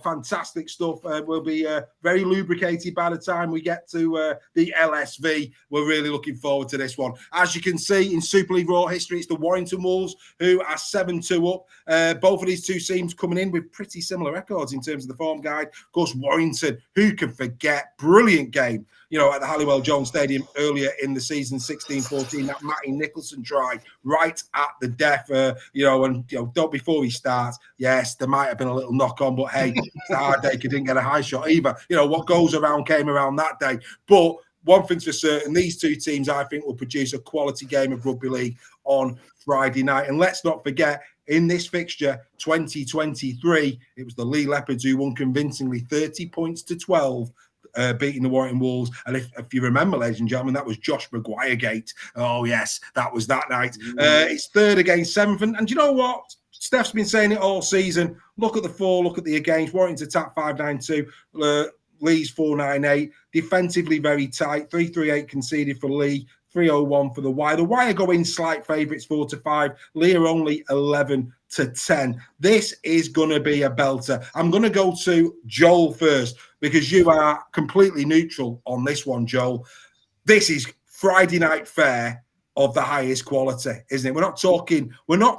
Fantastic stuff. We'll be very lubricated by the time we get to the LSV. We're really looking forward to this one. As you can see in Super League Raw history, it's the Warrington Wolves who are 7-2 up. Both of these two teams coming in with pretty similar records in terms of the form guide. Of course, Warrington, who can forget? Brilliant game at the Halliwell Jones Stadium earlier in the season, 16-14, that Matty Nicholson try right at the death, don't before he starts. Yes, there might have been a little knock on, but hey, it's a hard day. He didn't get a high shot either. What goes around came around that day. But one thing's for certain, these two teams, I think, will produce a quality game of rugby league on Friday night. And let's not forget, in this fixture, 2023, it was the Leigh Leopards who won convincingly 30-12, beating the Warrington Wolves. And if you remember, ladies and gentlemen, that was Josh Maguire gate. Oh, yes, that was that night. It's third against seventh. And do you know what? Steph's been saying it all season. Look at the for, look at the against. Warrington's attack 5-9-2. Leigh's 4-9-8. Defensively very tight. 3-3-8 conceded for Leigh. 3-0-1 for the Wire. The Wire go in slight favourites 4-5. Leigh are only 11-10. This is going to be a belter. I'm going to go to Joel first because you are completely neutral on this one, Joel. This is Friday night fare of the highest quality, isn't it? We're not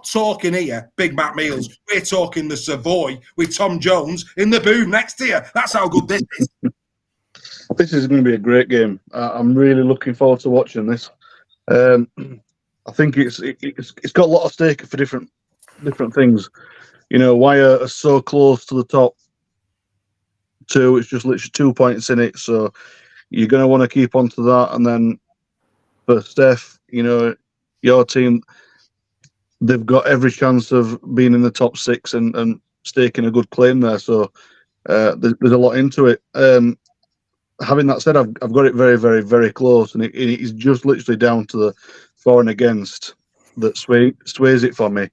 talking here Big Mac meals. We're talking the Savoy with Tom Jones in the booth next to you. That's how good this is. This is going to be a great game. I'm really looking forward to watching this. I think it's got a lot of stake for different things. Wire are so close to the top two. It's just literally 2 points in it, so you're going to want to keep on to that. And then for Steph, your team, they've got every chance of being in the top six and staking a good claim there. So there's a lot into it. Having that said, I've got it very, very, very close, and it is just literally down to the for and against that sways it for me.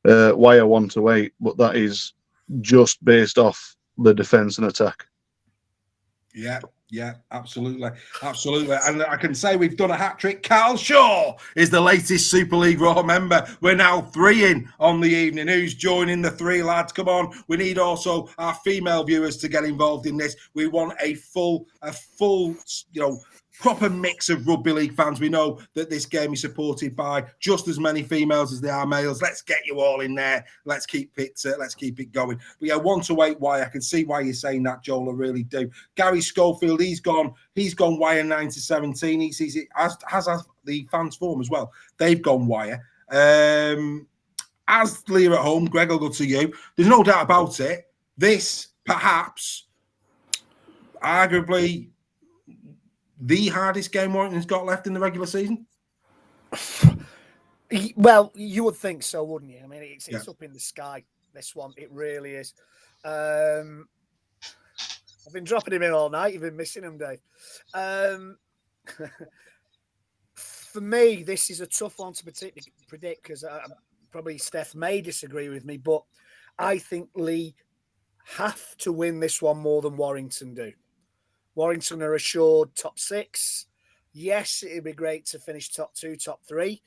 Wire 1-8, but that is just based off the defence and attack. Yeah, absolutely. And I can say we've done a hat-trick. Carl Shaw is the latest Super League Raw member. We're now 3 in on the evening. Who's joining the 3 lads? Come on. We need also our female viewers to get involved in this. We want a full, proper mix of rugby league fans. We know that this game is supported by just as many females as there are males. Let's get you all in there. Let's keep it going. But yeah, 1-8 Wire. I can see why you're saying that, Joel. I really do. Gary Schofield, he's gone Wire 9-17. He sees it as the fans form as well. They've gone Wire. As Leigh at home, Greg, I'll go to you. There's no doubt about it. This perhaps arguably the hardest game Warrington's got left in the regular season? Well, you would think so, wouldn't you? I mean, it's up in the sky, this one. It really is. I've been dropping him in all night. You've been missing him, Dave. For me, this is a tough one to predict because probably Steph may disagree with me, but I think Leigh have to win this one more than Warrington do. Warrington are assured top 6. Yes, it'd be great to finish top 2, top 3.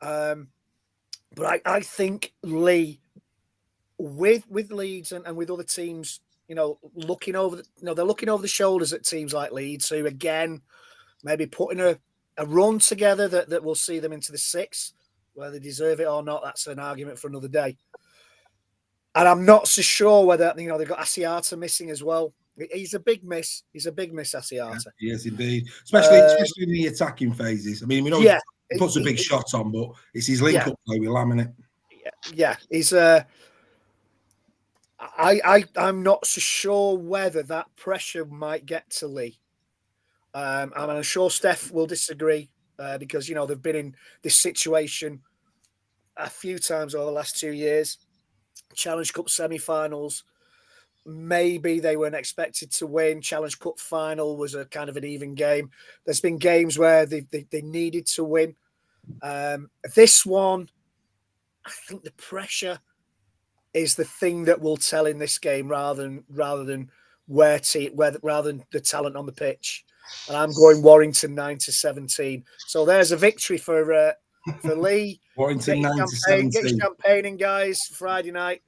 But I think Leigh, with Leeds and with other teams, looking over, they're looking over the shoulders at teams like Leeds, who again maybe putting a run together that will see them into the 6, whether they deserve it or not. That's an argument for another day. And I'm not so sure whether they've got Asiata missing as well. He's a big miss. Asiata. Yeah, he is indeed, especially in the attacking phases. I mean, we know he puts a big shot on, but it's his link-up play with Laminate. Yeah, he's. I'm not so sure whether that pressure might get to Leigh. And I'm sure Steph will disagree because they've been in this situation a few times over the last 2 years. Challenge Cup semi-finals. Maybe they weren't expected to win. Challenge Cup final was a kind of an even game. There's been games where they needed to win. This one, I think the pressure is the thing that will tell in this game rather than rather than the talent on the pitch. And I'm going Warrington 9-17. So there's a victory for Leigh. Warrington 9-17. Get your champagning, guys. Friday night.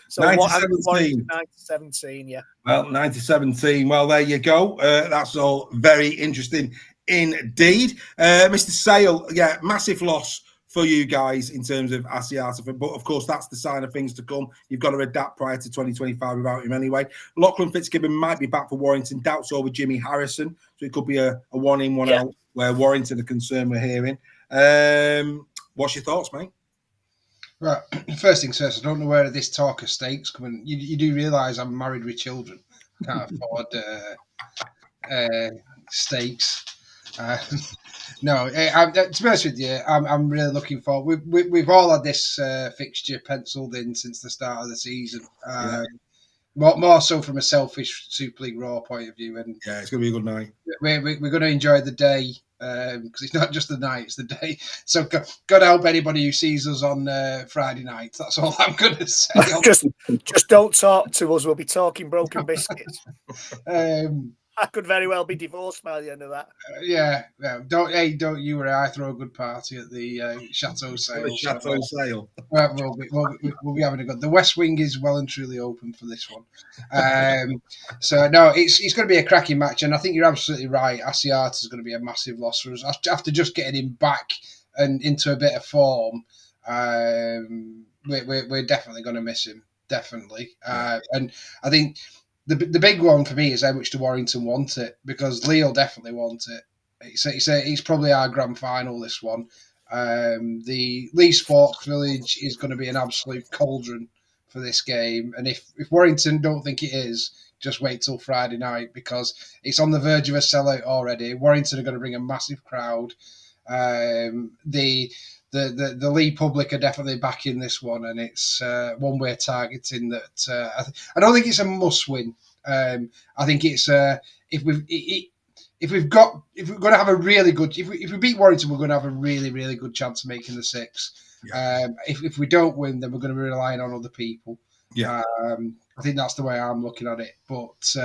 So 9-17, yeah. Well, 9-17. Well, there you go. That's all very interesting indeed. Mr. Sale, massive loss for you guys in terms of Asiata. But of course, that's the sign of things to come. You've got to adapt prior to 2025 without him anyway. Lachlan Fitzgibbon might be back for Warrington. Doubts over Jimmy Harrison. So it could be a one in, one out where Warrington are concerned, we're hearing. What's your thoughts, mate? Right. First things first, I don't know where this talk of steaks coming. You do realise I'm married with children. Can't afford steaks. No, to be honest with you, I'm really looking forward. We've all had this fixture penciled in since the start of the season. More so from a selfish Super League Raw point of view, and yeah, it's going to be a good night. We're going to enjoy the day because it's not just the night; it's the day. So God help anybody who sees us on Friday night. That's all I'm going to say. just don't talk to us. We'll be talking broken biscuits. I could very well be divorced by the end of that. Don't you or I throw a good party at the Chateau sale? Chateau sale. We'll be having a good. The West Wing is well and truly open for this one. So no, it's going to be a cracking match, and I think you're absolutely right. Asiata is going to be a massive loss for us after just getting him back and into a bit of form. We're definitely going to miss him. Definitely, and I think. The big one for me is how much do Warrington want it, because Leigh will definitely want it. It's probably our grand final, this one. The Leigh Sports Village is going to be an absolute cauldron for this game. And if Warrington don't think it is, just wait till Friday night, because it's on the verge of a sellout already. Warrington are going to bring a massive crowd. The Leigh public are definitely backing this one, and it's one we're targeting. That I don't think it's a must-win. I think it's if we're going to have a really good. If we beat Warrington, we're going to have a really, really good chance of making the six. Yeah. If we don't win, then we're going to be relying on other people. Yeah. I think that's the way I'm looking at it. But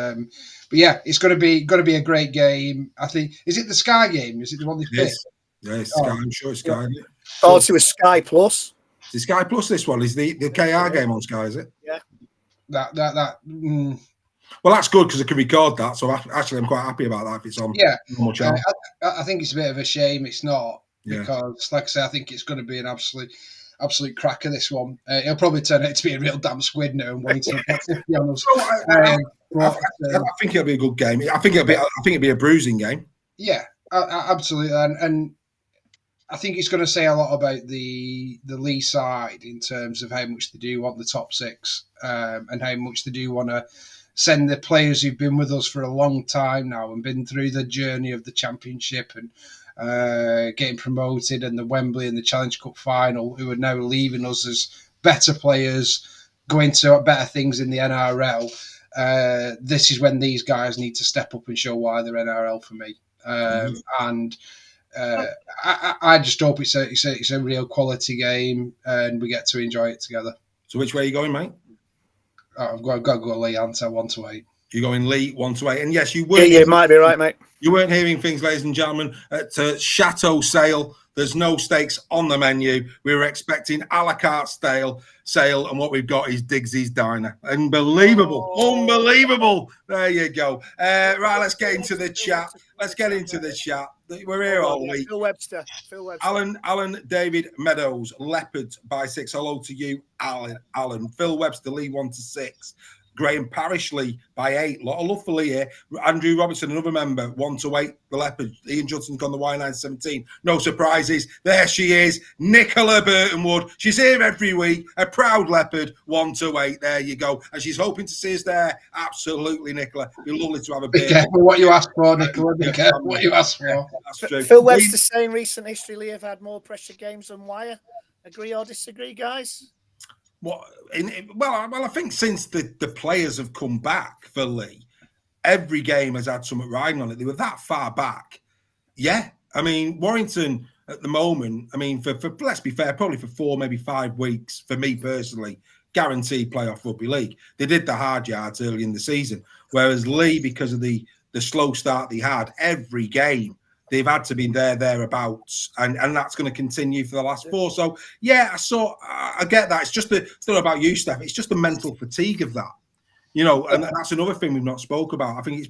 yeah, it's going to be a great game. I think. Is it the Sky game? Is it the one they picked? Yeah, it's Sky. I'm sure it's Sky. Yeah. Oh, it was Sky Plus. Is it Sky Plus? This one is the KR game on Sky, is it? Yeah. Well, that's good because I can record that. So actually, I'm quite happy about that if it's on. Yeah. I think it's a bit of a shame it's not, because, like I say, I think it's going to be an absolute cracker. This one, it'll probably turn out to be a real damn squid now. And waiting to be honest. I think it'll be a good game. I think it'll be a bruising game. Yeah, absolutely, and I think it's going to say a lot about the Leigh side in terms of how much they do want the top six, and how much they do want to send the players who've been with us for a long time now and been through the journey of the Championship and getting promoted and the Wembley and the Challenge Cup final, who are now leaving us as better players, going to better things in the NRL. This is when these guys need to step up and show why they're NRL for me. And I just hope it's a real quality game and we get to enjoy it together. So which way are you going, mate? I've got to go Leigh answer 1-8. You're going Leigh 1-8, and yes, you were. Yeah, you might be right, mate. You weren't hearing things, ladies and gentlemen. At Chateau sale, there's no steaks on the menu. We were expecting a la carte sale, and what we've got is Diggsy's Diner. Unbelievable. There you go. Right, let's get into the chat. We're here all week. Phil Webster. Alan David Meadows, Leopards by 6. Hello to you, Alan. Phil Webster, Leigh 1-6. Graham Parishley by 8. Lot of love for Leigh here. Andrew Robertson, another member, 1-8. The Leopards. Ian Judson's gone the Y917. No surprises. There she is, Nicola Burtonwood. She's here every week. A proud Leopard, 1-8. There you go. And she's hoping to see us there. Absolutely, Nicola. It'd be lovely to have a beer. Be careful what you ask for, Nicola. Be careful what you ask for. That's true. Phil Webster saying recent history, Leigh have had more pressure games than Wire. Agree or disagree, guys? Well, I think since the players have come back for Leigh, every game has had something riding on it. They were that far back. Yeah. I mean, Warrington at the moment, I mean, for let's be fair, probably for 4, maybe 5 weeks, for me personally, guaranteed playoff rugby league. They did the hard yards early in the season, whereas Leigh, because of the slow start they had, every game, they've had to be thereabouts, and that's going to continue for the last 4. So yeah, I get that. It's just still about you, Steph. It's just the mental fatigue of that, and that's another thing we've not spoke about. I think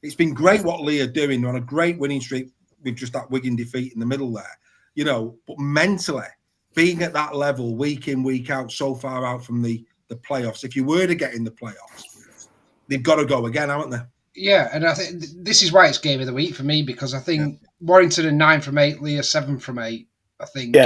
it's been great what Leigh are doing. They're on a great winning streak with just that Wigan defeat in the middle there. but mentally being at that level week in, week out, so far out from the playoffs, if you were to get in the playoffs, they've got to go again, haven't they? Yeah, and I think this is why it's game of the week for me, because I think Warrington are 9 from 8, Leigh are 7 from 8. I think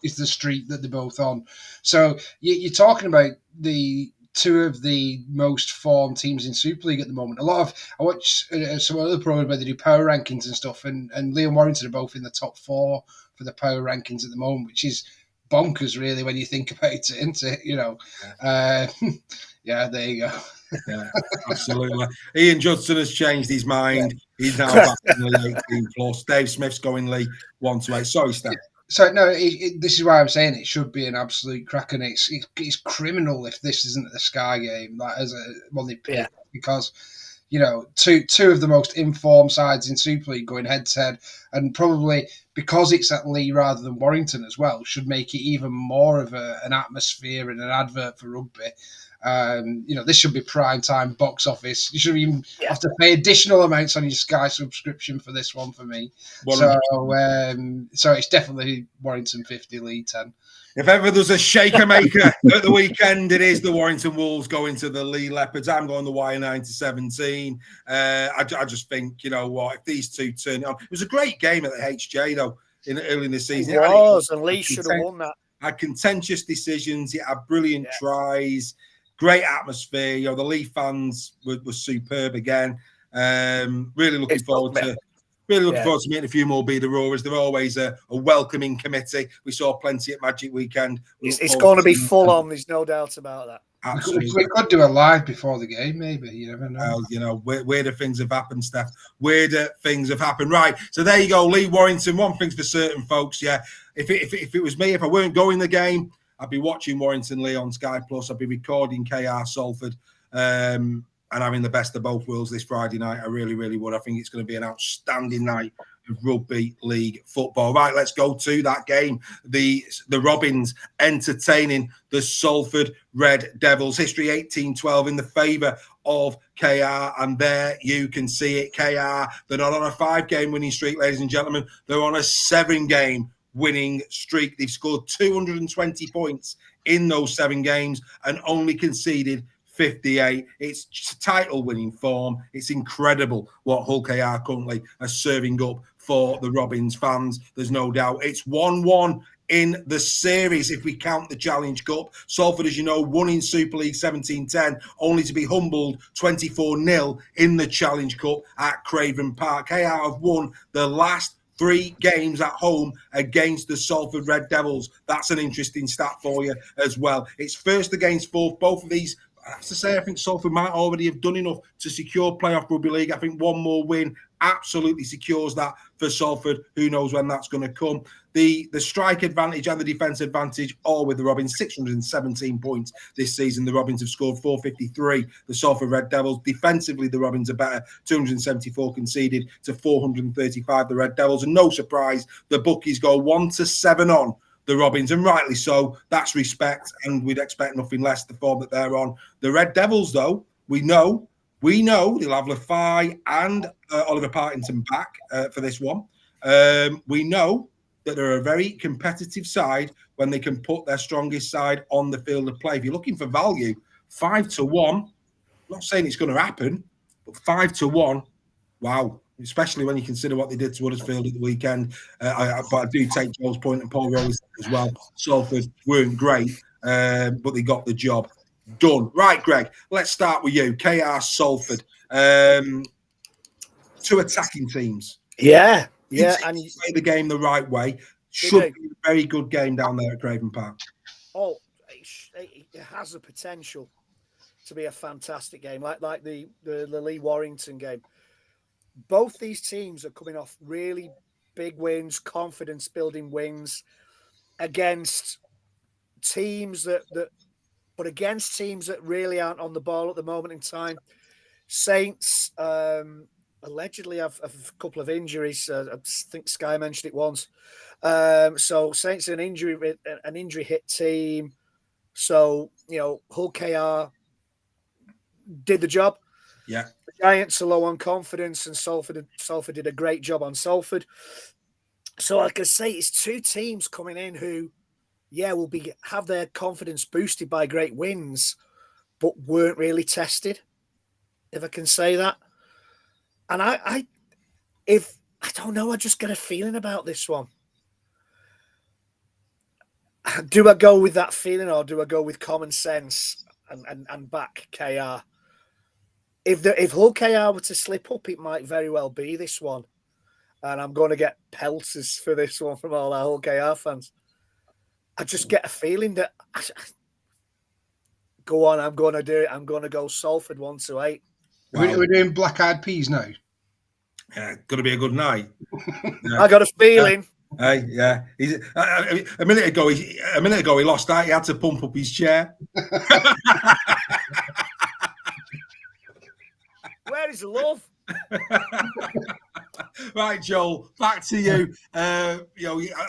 is the streak that they're both on. So you're talking about the two of the most formed teams in Super League at the moment. I watch some other programs where they do power rankings and stuff, and Leigh and Warrington are both in the top 4 for the power rankings at the moment, which is bonkers, really, when you think about it, isn't it? Yeah, there you go. Yeah, absolutely. Ian Judson has changed his mind. He's now back in the 18 plus. Dave Smith's going Leigh 1 to 8. Sorry, Steph. So no, this is why I'm saying it should be an absolute cracker. And it's criminal if this isn't the Sky game, like as a one they picked, because two of the most informed sides in Super League going head to head, and probably because it's at Leigh rather than Warrington as well, should make it even more of an atmosphere and an advert for rugby. This should be prime time box office. You should even have to pay additional amounts on your Sky subscription for this one for me. So it's definitely Warrington 50, Leigh 10. If ever there's a shaker maker at the weekend, it is the Warrington Wolves going to the Leigh Leopards. I'm going the Y9 to 17. I just think, if these two turn it on. It was a great game at the HJ, though, early in the season. It was, and Leigh should have won that. Had contentious decisions. It had brilliant tries. Great atmosphere. The Leigh fans were superb again. Really looking forward to meeting a few more Be the Roarers. They're always a welcoming committee. We saw plenty at Magic Weekend. It's going to be full on. There's no doubt about that. Absolutely. We could do a live before the game, maybe. You never know. Well, weirder things have happened, Steph. Weirder things have happened. Right. So there you go, Leigh Warrington. One thing's for certain, folks. Yeah. If it was me, if I weren't going the game, I'd be watching Warrington Leigh on Sky Plus. I'd be recording KR Salford and having the best of both worlds this Friday night. I really, really would. I think it's going to be an outstanding night of rugby league football. Right, let's go to that game. The Robins entertaining the Salford Red Devils. History 18-12 in the favour of KR, and there you can see it. KR, they're not on a 5-game winning streak, ladies and gentlemen. They're on a 7-game winning streak. They've scored 220 points in those 7 games and only conceded 58. It's title winning form. It's incredible what Hull KR currently are serving up for the Robins fans. There's no doubt. It's 1-1 in the series if we count the Challenge Cup. Salford, as you know, won in Super League 17-10, only to be humbled 24-0 in the Challenge Cup at Craven Park. KR have won the last 3 games at home against the Salford Red Devils. That's an interesting stat for you as well. It's first against fourth. Both of these, I have to say, I think Salford might already have done enough to secure playoff rugby league. I think one more win absolutely secures that for Salford. Who knows when that's going to come. The strike advantage and the defence advantage all with the Robins. 617 points this season. The Robins have scored 453. The Salford Red Devils. Defensively, the Robins are better. 274 conceded to 435. The Red Devils. And no surprise, the bookies go 1-7 on the Robins, and rightly so. That's respect, and we'd expect nothing less the form that they're on. The Red Devils, though, we know they'll have Lafay and Oliver Partington back for this one. We know that they're a very competitive side when they can put their strongest side on the field of play. If you're looking for value, 5-1. I'm not saying it's going to happen, but 5-1. Wow. Especially when you consider what they did to Huddersfield at the weekend. But I do take Joel's point, and Paul Rowley as well. Salford weren't great, but they got the job done. Right, Greg, let's start with you. KR Salford. 2 attacking teams. Yeah. And you play the game the right way. Should be a very good game down there at Craven Park. Oh, it has the potential to be a fantastic game, like the Leigh Warrington game. Both these teams are coming off really big wins, confidence-building wins against teams that really aren't on the ball at the moment in time. Saints allegedly have a couple of injuries. I think Sky mentioned it once. So Saints are an injury hit team. So Hull KR did the job. Yeah. The Giants are low on confidence, and Salford did a great job on Salford. So like I say, it's two teams coming in who, will have their confidence boosted by great wins, but weren't really tested, if I can say that. And I don't know, I just get a feeling about this one. Do I go with that feeling, or do I go with common sense and back KR? If Hull KR were to slip up, it might very well be this one. And I'm going to get pelters for this one from all our Hull KR fans. I just get a feeling that... Go on, I'm going to do it. I'm going to go Salford 1-8. Wow. We're doing black eyed peas now. Yeah, going to be a good night. Yeah. I got a feeling. Hey, yeah. A minute ago, he lost that. He had to pump up his chair. Where is the love? Right, Joel, back to you. I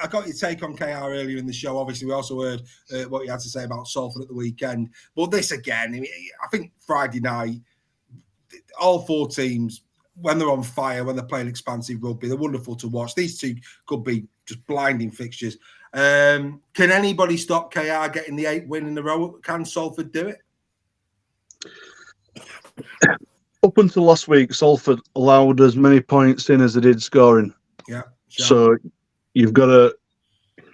got your take on KR earlier in the show. Obviously, we also heard what you had to say about Salford at the weekend. But this again, I think Friday night, all four teams, when they're on fire, when they're playing expansive rugby, they're wonderful to watch. These two could be just blinding fixtures. Can anybody stop KR getting the 8th win in a row? Can Salford do it? Up until last week, Salford allowed as many points in as they did scoring. Yeah. Sure. So you've got to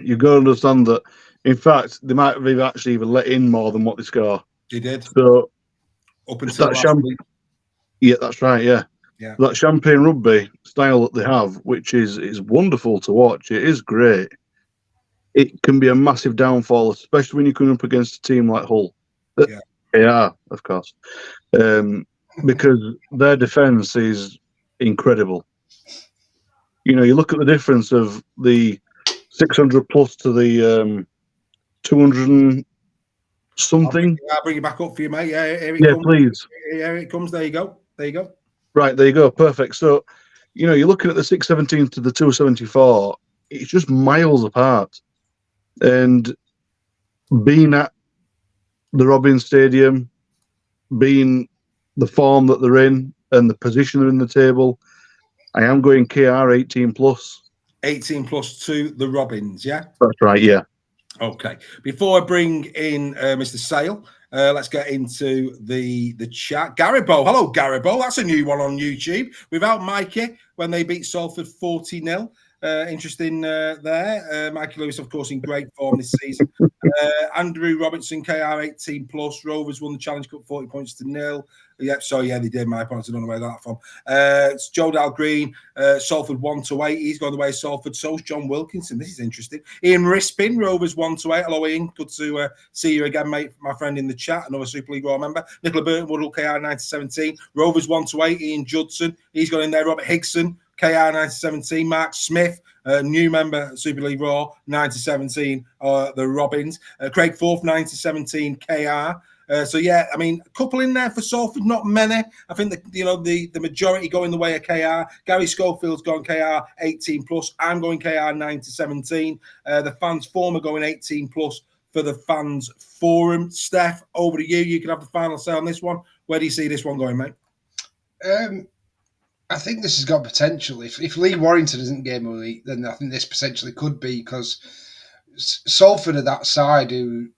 understand that. In fact, they might have actually even let in more than what they score. They did. So up until last week. Yeah, that's right. Yeah. Yeah. That champagne rugby style that they have, which is wonderful to watch. It is great. It can be a massive downfall, especially when you're coming up against a team like Hull. Yeah. They are, of course. Because their defence is incredible. You look at the difference of the 600 plus to the 200 something. I'll bring it back up for you, mate. Yeah, here it comes. Please. Here it comes. There you go. Right, there you go. Perfect. So, you're looking at the 617 to the 274. It's just miles apart. And being at the Robin Stadium, being the form that they're in and the position they're in the table, I am going KR 18 plus. 18 plus to the Robins, yeah? That's right, yeah. Okay. Before I bring in Mr. Sale, let's get into the chat. Garibo. Hello, Garibo. That's a new one on YouTube. Without Mikey, when they beat Salford 40-0. Interesting there. Mikey Lewis, of course, in great form this season. Andrew Robertson, KR 18 plus. Rovers won the Challenge Cup 40 points to 0. Yeah, they did. My points. I don't know where that from. It's Joe Dal Green, Salford 1-8. He's gone the way of Salford. So's John Wilkinson. This is interesting. Ian Rispin, Rovers 1-8. Hello, Ian. Good to see you again, mate. My friend in the chat, another Super League Royal member. Nicola Burton, Woodall, KR 9-17. Rovers 1-8. Ian Judson. He's gone in there. Robert Higson, KR 9-17. Mark Smith, new member, Super League Raw, 9-17. The Robins. Craig Forth, 9-17. KR. A couple in there for Salford, not many. I think the majority going the way of KR. Gary Schofield's gone KR 18 plus. I'm going KR 9-17. The fans forum are going 18 plus for the fans forum. Steph, over to you. You can have the final say on this one. Where do you see this one going, mate? I think this has got potential. If Leigh Warrington isn't game of the week, then I think this potentially could be, because Salford are that side who,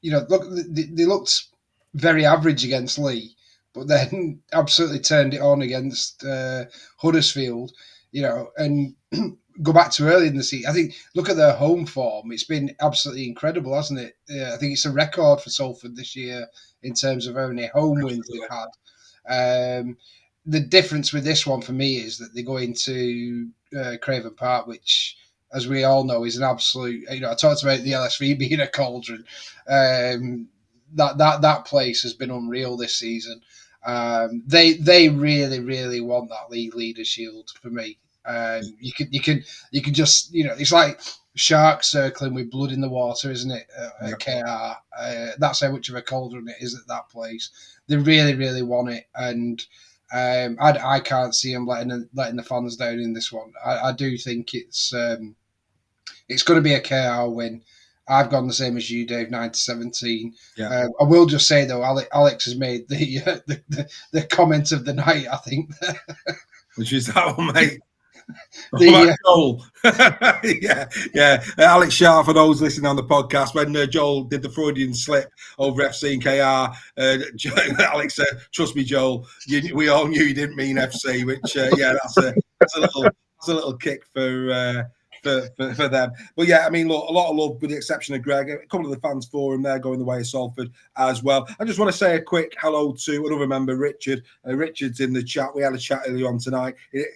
look, they looked very average against Leigh, but then absolutely turned it on against Huddersfield, and go back to early in the season. I think, look at their home form. It's been absolutely incredible, hasn't it? I think it's a record for Salford this year in terms of how many home wins they've had. The difference with this one for me is that they go into Craven Park, which, as we all know, is an absolute. I talked about the LSV being a cauldron. That place has been unreal this season. They really, really want that league leader shield for me. You can just, it's like sharks circling with blood in the water, isn't it? KR. That's how much of a cauldron it is at that place. They really, really want it, and I can't see them letting the fans down in this one. I do think it's going to be a KR win. I've gone the same as you, Dave, 9-17. Yeah. I will just say though, Alex has made the comment of the night, I think. Which is that one, mate? Joel. yeah. Alex Sharp, for those listening on the podcast, when Joel did the Freudian slip over FC and KR, Alex said, "Trust me, Joel, we all knew you didn't mean FC." Which, that's a little kick for them. But yeah, I mean, look, a lot of love with the exception of Greg. A couple of the fans forum there going the way of Salford as well. I just want to say a quick hello to another member, Richard. Richard's in the chat. We had a chat earlier on tonight. It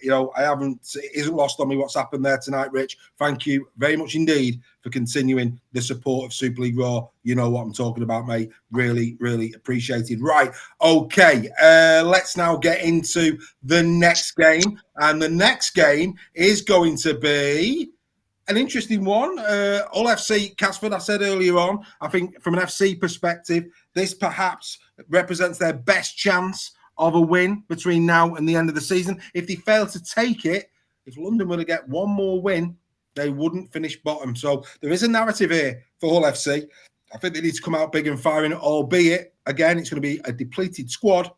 isn't lost on me what's happened there tonight, Rich. Thank you very much indeed for continuing the support of Super League Raw. You know what I'm talking about, mate. Really, really appreciated. Right, okay. Let's now get into the next game. And the next game is going to be an interesting one. Hull FC, Castleford, I said earlier on, I think from an FC perspective, this perhaps represents their best chance of a win between now and the end of the season. If they fail to take it, if London were to get one more win, they wouldn't finish bottom. So there is a narrative here for Hull FC. I think they need to come out big and firing, albeit, again, it's going to be a depleted squad.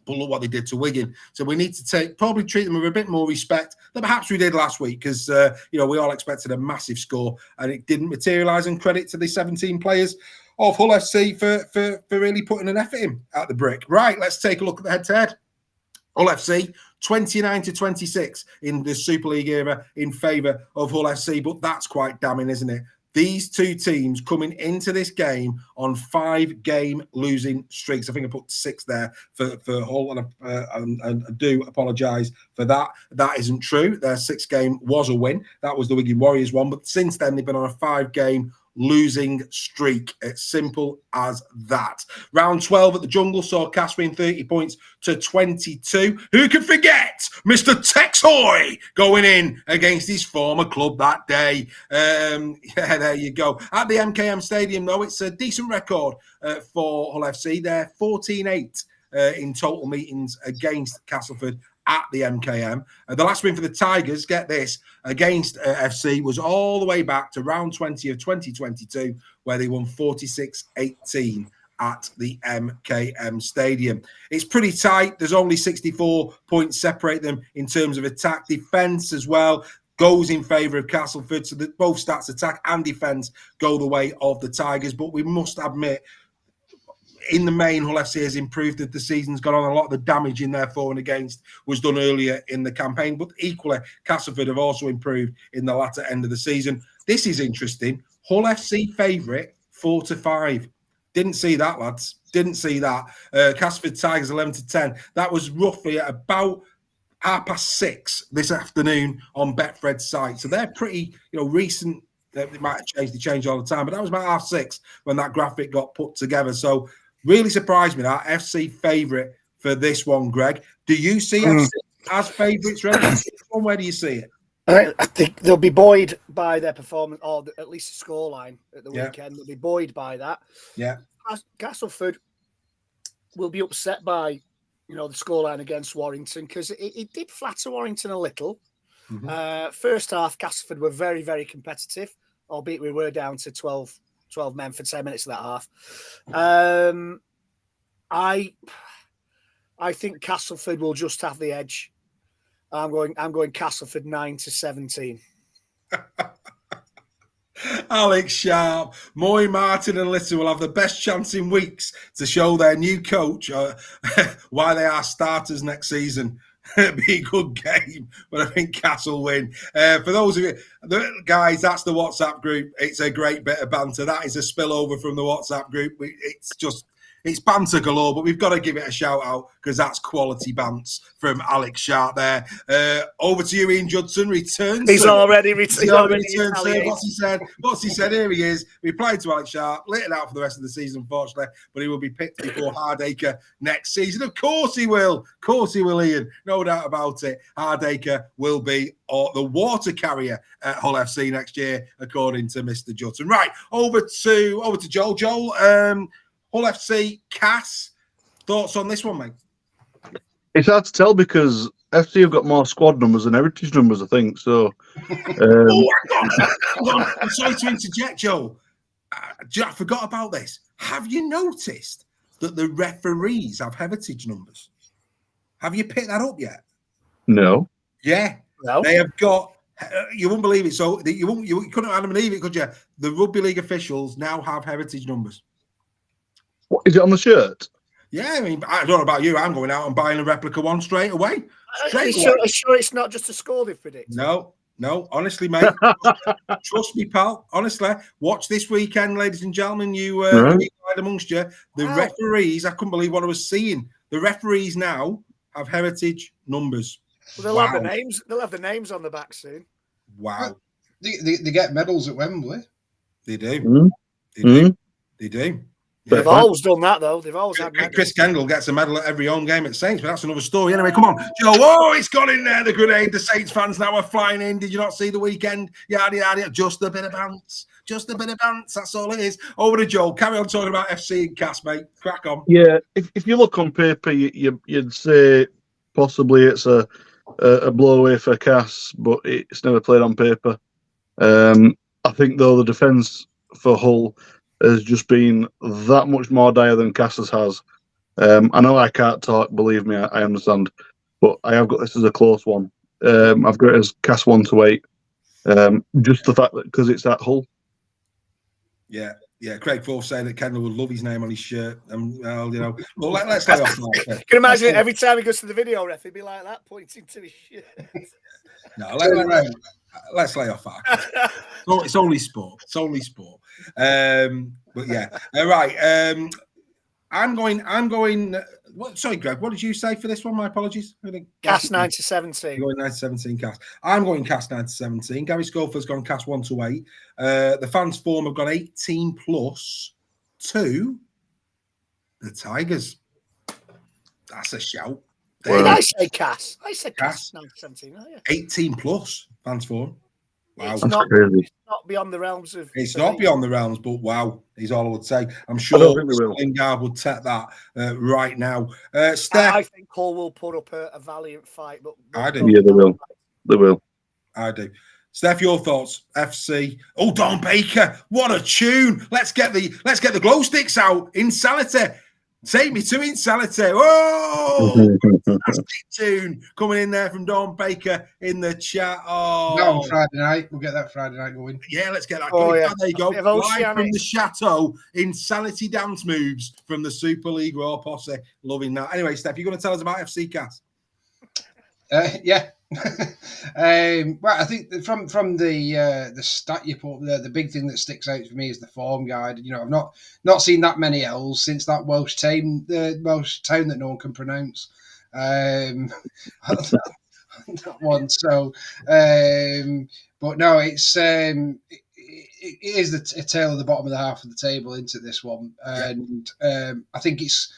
But look what they did to Wigan. So we need to probably treat them with a bit more respect than perhaps we did last week, because we all expected a massive score and it didn't materialise. And credit to the 17 players of Hull FC for really putting an effort in at the brick. Right, let's take a look at the head-to-head. Hull FC 29-26 in the Super League era in favour of Hull FC, but that's quite damning, isn't it? These two teams coming into this game on 5-game losing streaks. I think I put 6 there for Hull, and I do apologise for that. That isn't true. Their 6th game was a win. That was the Wigan Warriors one. But since then, they've been on a 5-game losing streak. It's simple as that. Round 12 at the Jungle saw Cas win 30 points to 22. Who can forget Mr. Tex Hoy going in against his former club that day? There you go. At the MKM Stadium, though, it's a decent record for Hull FC. They're 14-8 in total meetings against Castleford at the MKM. The last win for the Tigers, get this, against FC was all the way back to round 20 of 2022, where they won 46-18 at the MKM Stadium. It's pretty tight. There's only 64 points separate them in terms of attack. Defence as well goes in favour of Castleford, so that both stats, attack and defence, go the way of the Tigers. But we must admit, in the main, Hull FC has improved as the season's gone on. A lot of the damage in their for and against was done earlier in the campaign, but equally, Castleford have also improved in the latter end of the season. This is interesting. Hull FC favourite 4-5. Didn't see that, lads. Didn't see that. Castleford Tigers 11-10. That was roughly at about 6:30 this afternoon on Betfred's site. So they're pretty, recent. They might have changed. They change all the time, but that was about 6:30 when that graphic got put together. So really surprised me that FC favourite for this one, Greg. Do you see FC as favourites? Where do you see it? I think they'll be buoyed by their performance, or at least the scoreline at the weekend. They'll be buoyed by that. Yeah. Castleford will be upset by, the scoreline against Warrington, because it did flatter Warrington a little. Mm-hmm. First half, Castleford were very, very competitive, albeit we were down to 12 men for 10 minutes of that half. I think Castleford will just have the edge. I'm going Castleford 9-17. Alex Sharp, Moy, Martin and Little will have the best chance in weeks to show their new coach why they are starters next season. It'd be a good game, but I think Castle win. For those of you, guys, that's the WhatsApp group. It's a great bit of banter. That is a spillover from the WhatsApp group. It's banter galore, but we've got to give it a shout out because that's quality bants from Alex Sharp there. Over to you, Ian Judson. Returns. He's already returned. What's he said? Here he is. Replied to Alex Sharp. Lit it out for the rest of the season, unfortunately, but he will be picked before Hardacre next season. Of course he will. Of course he will, Ian. No doubt about it. Hardacre will be the water carrier at Hull FC next year, according to Mr. Judson. Right, over to Joel. Joel, Hull FC, Cass, thoughts on this one, mate? It's hard to tell because FC have got more squad numbers than heritage numbers, I think. So, hang on. I'm sorry to interject, Joel. I forgot about this. Have you noticed that the referees have heritage numbers? Have you picked that up yet? No. Yeah. No. They have got. You wouldn't believe it. So you couldn't Adam believe it, could you? The rugby league officials now have heritage numbers. What is it on the shirt? Yeah, I mean, I don't know about you. I'm going out and buying a replica one straight away. Are you sure it's not just a score they've predicted? No, honestly, mate. Trust me, pal. Honestly, watch this weekend, ladies and gentlemen. You amongst you. The referees, I couldn't believe what I was seeing. The referees now have heritage numbers. Well, they'll have the names. They'll have the names on the back soon. Wow. They get medals at Wembley. They do. Mm-hmm. They do. Yeah. They've always done that, though. They've always had medals. Chris Kendall gets a medal at every home game at Saints, but that's another story. Anyway, come on, Joe. Oh, it's gone in there. The grenade. The Saints fans now are flying in. Did you not see the weekend? Yada yada. Just a bit of bounce. Just a bit of bounce. That's all it is. Over to Joel. Carry on talking about FC and Cass, mate. Crack on. Yeah. If you look on paper, you'd say possibly it's a blow away for Cass, but it's never played on paper. I think though the defence for Hull has just been that much more dire than Cass's has. I know I can't talk, believe me, I understand, but I have got this as a close one. I've got it as Cass 1-8. Just the fact that because it's at Hull. Yeah. Craig Forth saying that Kendall would love his name on his shirt. Well, let's lay off that. You can imagine every time he goes to the video ref, he'd be like that, pointing to his shirt. No, let's lay off that. It's only sport. It's only sport. But yeah, right. I'm going. Sorry, Greg. What did you say for this one? My apologies. Cass 9-17. Going 9-17 Cass. I'm going Cass 9-17. Gary Schofields gone Cass 1-8. The fans' form have gone 18+ to the Tigers. That's a shout. Did I say Cass? I said Cass 9-17. Oh, yeah. 18+ fans' form. Wow, it's not beyond the realms of. It's not beyond the realms, but wow, is all I would say. I'm sure Lingard would take that right now. Steph, I think Hull will put up a valiant fight, but I do. Yeah, they will. They will. I do. Steph, your thoughts? FC. Oh, Don Baker, what a tune! Let's get the glow sticks out. Insanity. Take me to Insanity. Oh, that's a big tune coming in there from Dawn Baker in the chat. Oh, no, Friday night. We'll get that Friday night going. Yeah, let's get that going. Yeah. There you go. Live from the Chateau, Insanity dance moves from the Super League Raw posse. Loving that. Anyway, Steph, you're going to tell us about FC Cass? Yeah. Well, I think from the stat you put there, the big thing that sticks out for me is the form guide. You know, I've not seen that many L's since that Welsh town that no one can pronounce. That one. So, but no, it is a tale of the bottom of the half of the table into this one, and I think it's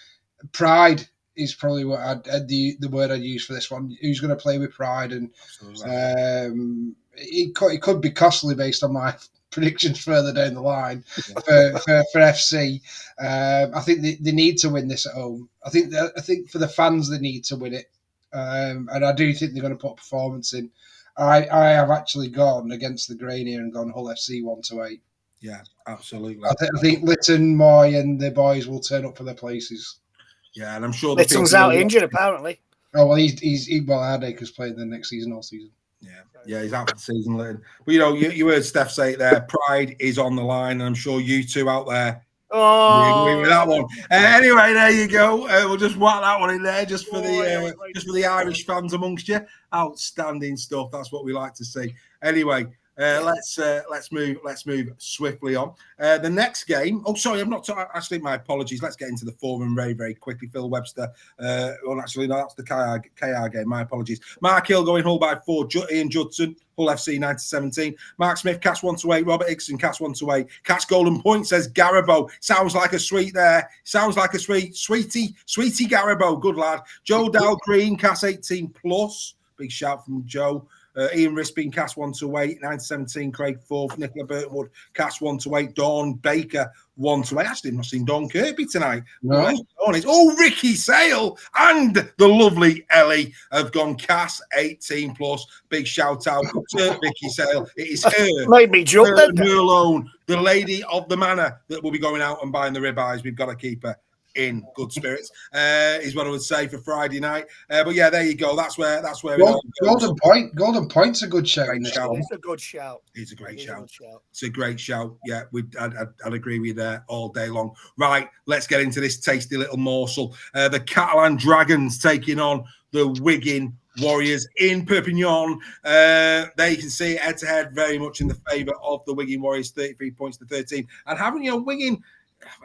pride is probably what the word I'd use for this one. Who's going to play with pride? And it could be costly based on my predictions further down the line for FC. I think they need to win this at home. I think for the fans they need to win it, and I do think they're going to put a performance in. I have actually gone against the grain here and gone Hull FC 1-8. Yeah, absolutely. I think Lytton, Moy, and the boys will turn up for their places. Yeah, and I'm sure Lytton's out injured apparently. Oh well, he's Hardaker's playing the next season all season. Yeah, he's out for the season, Lytton. But you heard Steph say it there. Pride is on the line, and I'm sure you two out there. Agree with that one. Anyway, there you go. We'll just whack that one in there, just for the Irish fans amongst you. Outstanding stuff. That's what we like to see. Anyway. Let's move swiftly on. The next game. Oh, sorry, I'm not. Actually, my apologies. Let's get into the forum very, very quickly. Phil Webster. Well, actually, no, that's the KR game. My apologies. Mark Hill going Hull by 4. Ian Judson, Hull FC 9-17. Mark Smith, Cass 1-8. Robert Igson, Cass 1-8. Cass Golden Point says Garabo. Sounds like a sweet there. Sounds like a sweetie Garabo. Good lad. Joe Dal Green, Cass 18+. Big shout from Joe. Ian Rispin, Cass 1-8, 9-17, Craig 4th, Nicola Burtonwood, Cass 1-8, Dawn Baker 1-8. Actually, I've not seen Don Kirby tonight. No. Oh, Ricky Sale and the lovely Ellie have gone Cass 18+. Big shout out to Ricky Sale. It is her. Made me jump her alone, the lady of the manor that will be going out and buying the ribeyes. We've got to keep her. in good spirits, is what I would say for Friday night. But yeah, there you go. That's where it all goes. Golden Point's a good shout in this shout. one. It's a good shout. It's a great shout. It's a great shout. Yeah, I'd agree with you there all day long. Right, let's get into this tasty little morsel. The Catalan Dragons taking on the Wigan Warriors in Perpignan. There you can see it head-to-head, very much in the favour of the Wigan Warriors, 33 points to 13. And having, Wigan,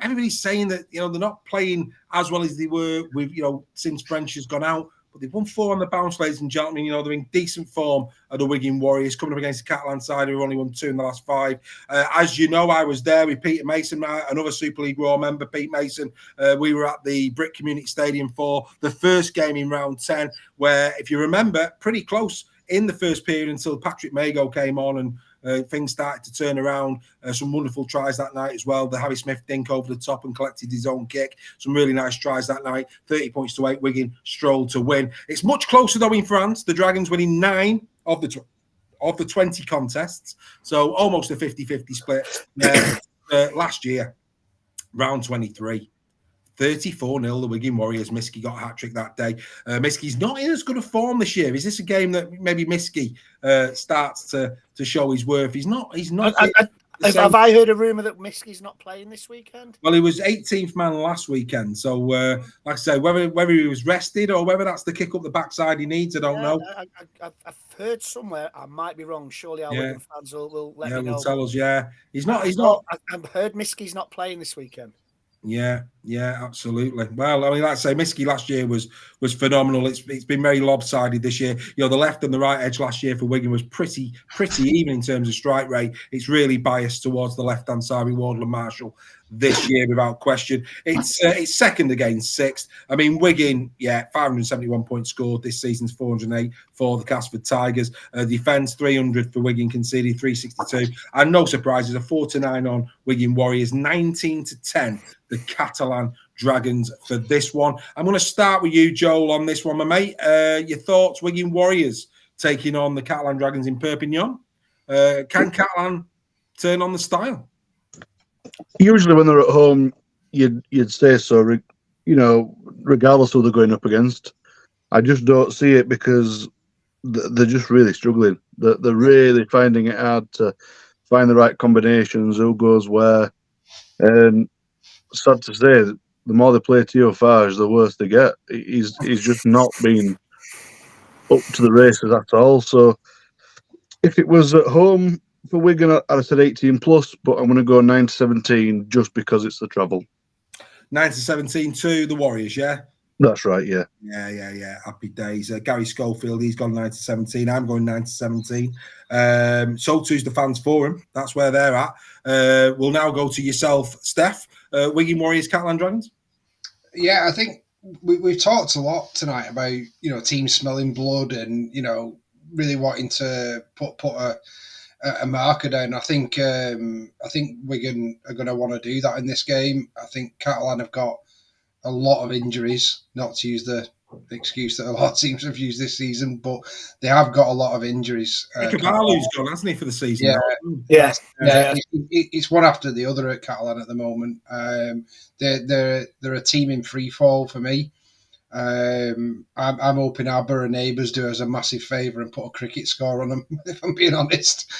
everybody's saying that, they're not playing as well as they were with, since French has gone out. But they've won 4 on the bounce, ladies and gentlemen. They're in decent form of the Wigan Warriors, coming up against the Catalan side who've only won 2 in the last 5. As you know, I was there with Peter Mason, another Super League Raw member, Pete Mason. We were at the Brick Community Stadium for the first game in round 10, where, if you remember, pretty close in the first period until Patrick Mago came on and things started to turn around. Some wonderful tries that night as well. The Harry Smith dink over the top and collected his own kick. Some really nice tries that night. 30 points to 8. Wigan strolled to win. It's much closer though in France. The Dragons winning 9 of the 20 contests. So almost a 50-50 split. Last year, round 23. 34-0, the Wigan Warriors. Miski got a hat-trick that day. Miski's not in as good a form this year. Is this a game that maybe Miski starts to show his worth? He's not. Have I heard a rumour that Miski's not playing this weekend? Well, he was 18th man last weekend. So, like I say, whether he was rested or whether that's the kick up the backside he needs, I don't know. I've heard somewhere, I might be wrong. Surely our Wigan fans will let me know. Will tell us, He's not. I've heard Miski's not playing this weekend. Yeah, absolutely. Well, I mean, like I say, Miski last year was phenomenal. It's been very lopsided this year. The left and the right edge last year for Wigan was pretty even in terms of strike rate. It's really biased towards the left-hand side with Wardle and Marshall this year, without question. It's second against sixth. I mean, Wigan, 571 points scored this season's 408 for the Castleford Tigers. Defence 300 for Wigan, conceded 362, and no surprises, a 4-9 on Wigan Warriors, 19-10 the Catalan Dragons for this one. I'm going to start with you, Joel, on this one, my mate. Your thoughts? Wigan Warriors taking on the Catalan Dragons in Perpignan. Can Catalan turn on the style? Usually when they're at home, you'd say so, regardless of who they're going up against. I just don't see it because they're just really struggling. They're really finding it hard to find the right combinations, who goes where. And sad to say, the more they play Teo Farge, the worse they get. He's just not been up to the races at all. So if it was at home for Wigan, I'd have said 18 plus, but I'm going to go 9-17 just because it's the travel. 9-17 to the Warriors, yeah? That's right, yeah. Yeah. Happy days. Gary Schofield, he's gone 9-17. I'm going 9-17. So too's the fans for him. That's where they're at. We'll now go to yourself, Steph. Wigan Warriors, Catalan Dragons? Yeah, I think we've talked a lot tonight about, teams smelling blood and, really wanting to put a marker down. I think Wigan are going to want to do that in this game. I think Catalan have got a lot of injuries, not to use the excuse that a lot of teams have used this season, but they have got a lot of injuries. Caballo's gone, hasn't he, for the season? Yeah. It's one after the other at Catalan at the moment. They're a team in free fall for me. I'm hoping our borough neighbours do us a massive favour and put a cricket score on them, if I'm being honest,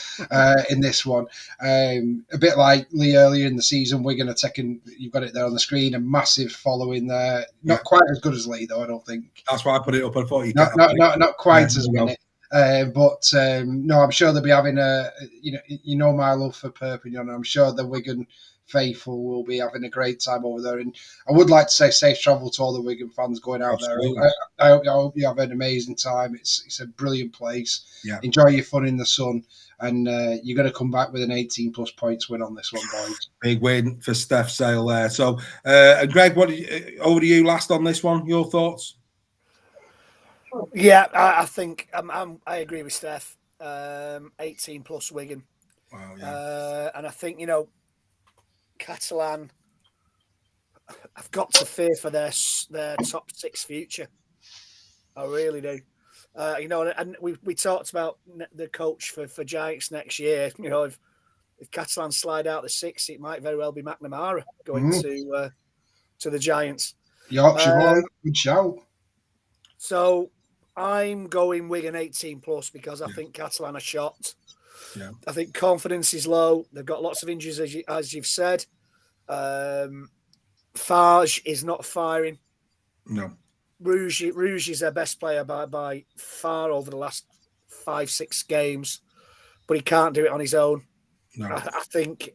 in this one. A bit like Leigh earlier in the season, Wigan are taking, you've got it there on the screen, a massive following there. Not quite as good as Leigh, though, I don't think. That's why I put it up. I thought you not quite as many. But I'm sure they'll be having my love for Perpignan. I'm sure the Wigan faithful will be having a great time over there, and I would like to say safe travel to all the Wigan fans going out Absolutely. There. I hope you have an amazing time. It's a brilliant place. Yeah. Enjoy your fun in the sun, and you're going to come back with an 18 plus points win on this one, boys. Big win for Steph Sale there. So, Greg, over to you last on this one. Your thoughts? Yeah, I think I agree with Steph. 18 plus Wigan. Wow. Yeah. And I think Catalan, I've got to fear for their top 6 future. I really do. And we talked about the coach for Giants next year. If Catalan slide out the 6, it might very well be McNamara going to to the Giants. Yorkshire boy, good shout. So I'm going Wigan 18 plus because I think Catalan are shot. Yeah. I think confidence is low. They've got lots of injuries, as you've said. Farge is not firing. No. Rouge is their best player by far over the last 5-6 games, but he can't do it on his own. No. I think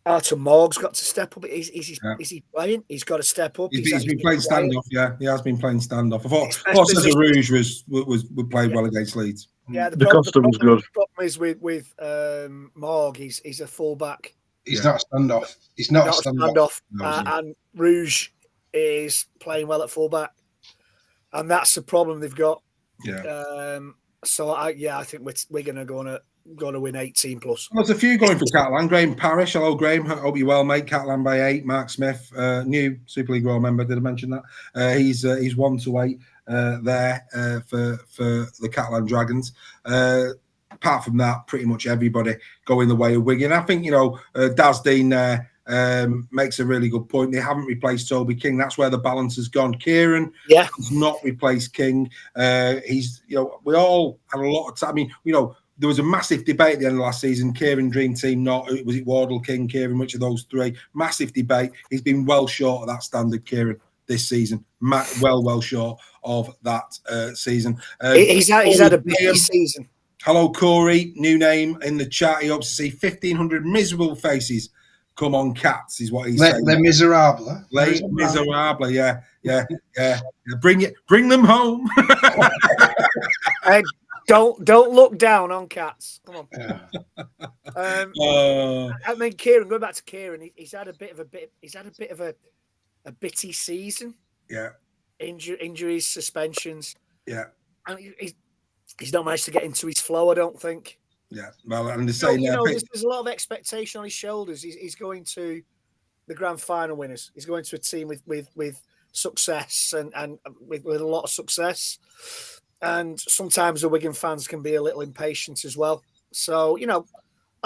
Artur Morg's got to step up. Is he playing? He's got to step up. He's been playing standoff. Yeah, he has been playing standoff. I thought Cesar Rouge was played well against Leeds. Yeah, the costume's good. The problem is with Morg. He's a fullback. He's not a standoff. He's not a standoff. And Rouge is playing well at fullback, and that's the problem they've got. Yeah. So I think we're going to win 18 plus. Well, there's a few going for Catalan. Graham Parrish. Hello, Graham. Hope you're well, mate. Catalan by 8. Mark Smith, new Super League Royal member. Did I mention that? He's 1 to 8 there for the Catalan Dragons. Apart from that, pretty much everybody going the way of Wigan. I think Daz Dean there makes a really good point. They haven't replaced Toby King. That's where the balance has gone. Kieran has not replaced King. He's we all had a lot of time. I mean, there was a massive debate at the end of last season. Kieran Dream Team, not was it Wardle, King, Kieran, which of those three? Massive debate. He's been well short of that standard, Kieran, this season. Well short of that season. He's had a big season. Hello, Corey. New name in the chat. He hopes to see 1,500 miserable faces. Come on, cats, is what he's saying. Les Miserables. Les Miserables, yeah. Bring them home. Don't look down on cats. Come on. I mean, Kieran. Going back to Kieran, he's had a bit of a bitty season. Yeah. Injuries, suspensions. Yeah. And he's not managed to get into his flow, I don't think. Yeah. Well, and they're saying there's a lot of expectation on his shoulders. He's going to the grand final winners. He's going to a team with success and with a lot of success. And sometimes the Wigan fans can be a little impatient as well. So,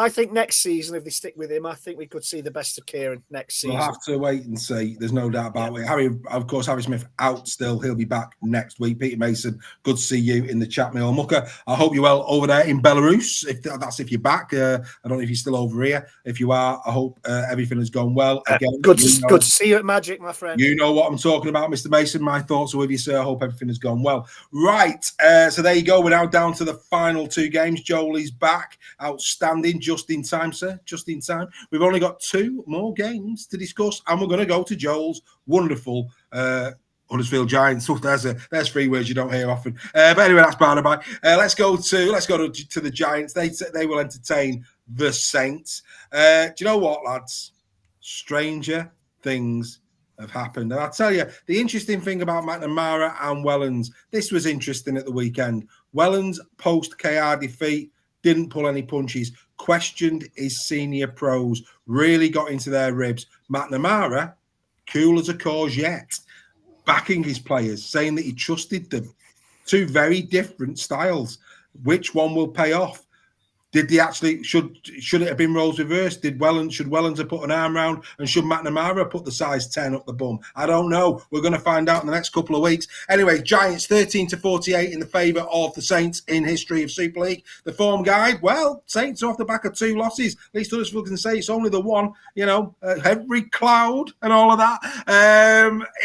I think next season, if they stick with him, I think we could see the best of Kieran next season. We'll have to wait and see. There's no doubt about it. Harry Smith out still. He'll be back next week. Peter Mason, good to see you in the chat, Mail Mucker. I hope you're well over there in Belarus. If you're back, I don't know if you're still over here. If you are, I hope everything has gone well. Again, good to see you at Magic, my friend. You know what I'm talking about, Mr. Mason. My thoughts are with you, sir. I hope everything has gone well. Right. So there you go. We're now down to the final 2 games. Joel is back. Outstanding. Just in time, sir. Just in time. We've only got 2 more games to discuss, and we're going to go to Joel's wonderful Huddersfield Giants. Oh, there's 3 words you don't hear often. But anyway, that's by the by. Let's go to the Giants. They will entertain the Saints. Do you know what, lads? Stranger things have happened. And I'll tell you, the interesting thing about McNamara and Wellens, this was interesting at the weekend. Wellens, post-KR defeat, didn't pull any punches, questioned his senior pros, really got into their ribs. McNamara, cool as a courgette, backing his players, saying that he trusted them. 2 very different styles. Which one will pay off? Did they actually, should it have been roles reversed? Should Wellens have put an arm round, and should McNamara put the size 10 up the bum? I don't know. We're going to find out in the next couple of weeks. Anyway, Giants 13-48 in the favour of the Saints in history of Super League. The form guide, well, Saints off the back of 2 losses. At least Huddersfield can say it's only the one, every cloud and all of that.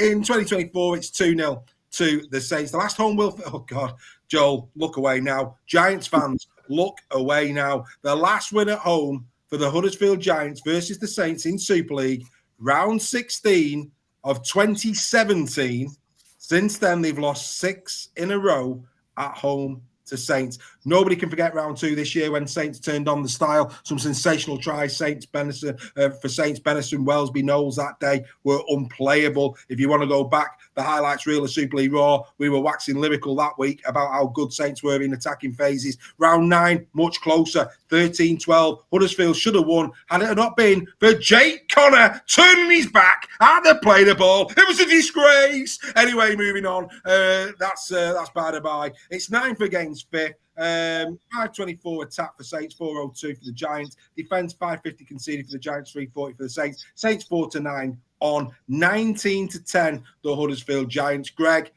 In 2024, it's 2-0 to the Saints. The last home will, oh God, Joel, look away now. Giants fans, look away now. The last win at home for the Huddersfield Giants versus the Saints in Super League, round 16 of 2017. Since then, they've lost 6 in a row at home to Saints. Nobody can forget round 2 this year when Saints turned on the style. Some sensational tries. For Saints, Benison, Wellesby, Knowles that day were unplayable. If you want to go back, the highlights reel of Super League Raw, we were waxing lyrical that week about how good Saints were in attacking phases. Round 9, much closer, 13-12. Huddersfield should have won had it not been for Jake Connor turning his back at the play the ball. It was a disgrace. Anyway, moving on. That's by the by. It's 9th against 5th. 524 attack for Saints, 402 for the Giants. Defense 550 conceded for the Giants, 340 for the Saints. Saints 4-9 on 19-10 the Huddersfield Giants. Greg,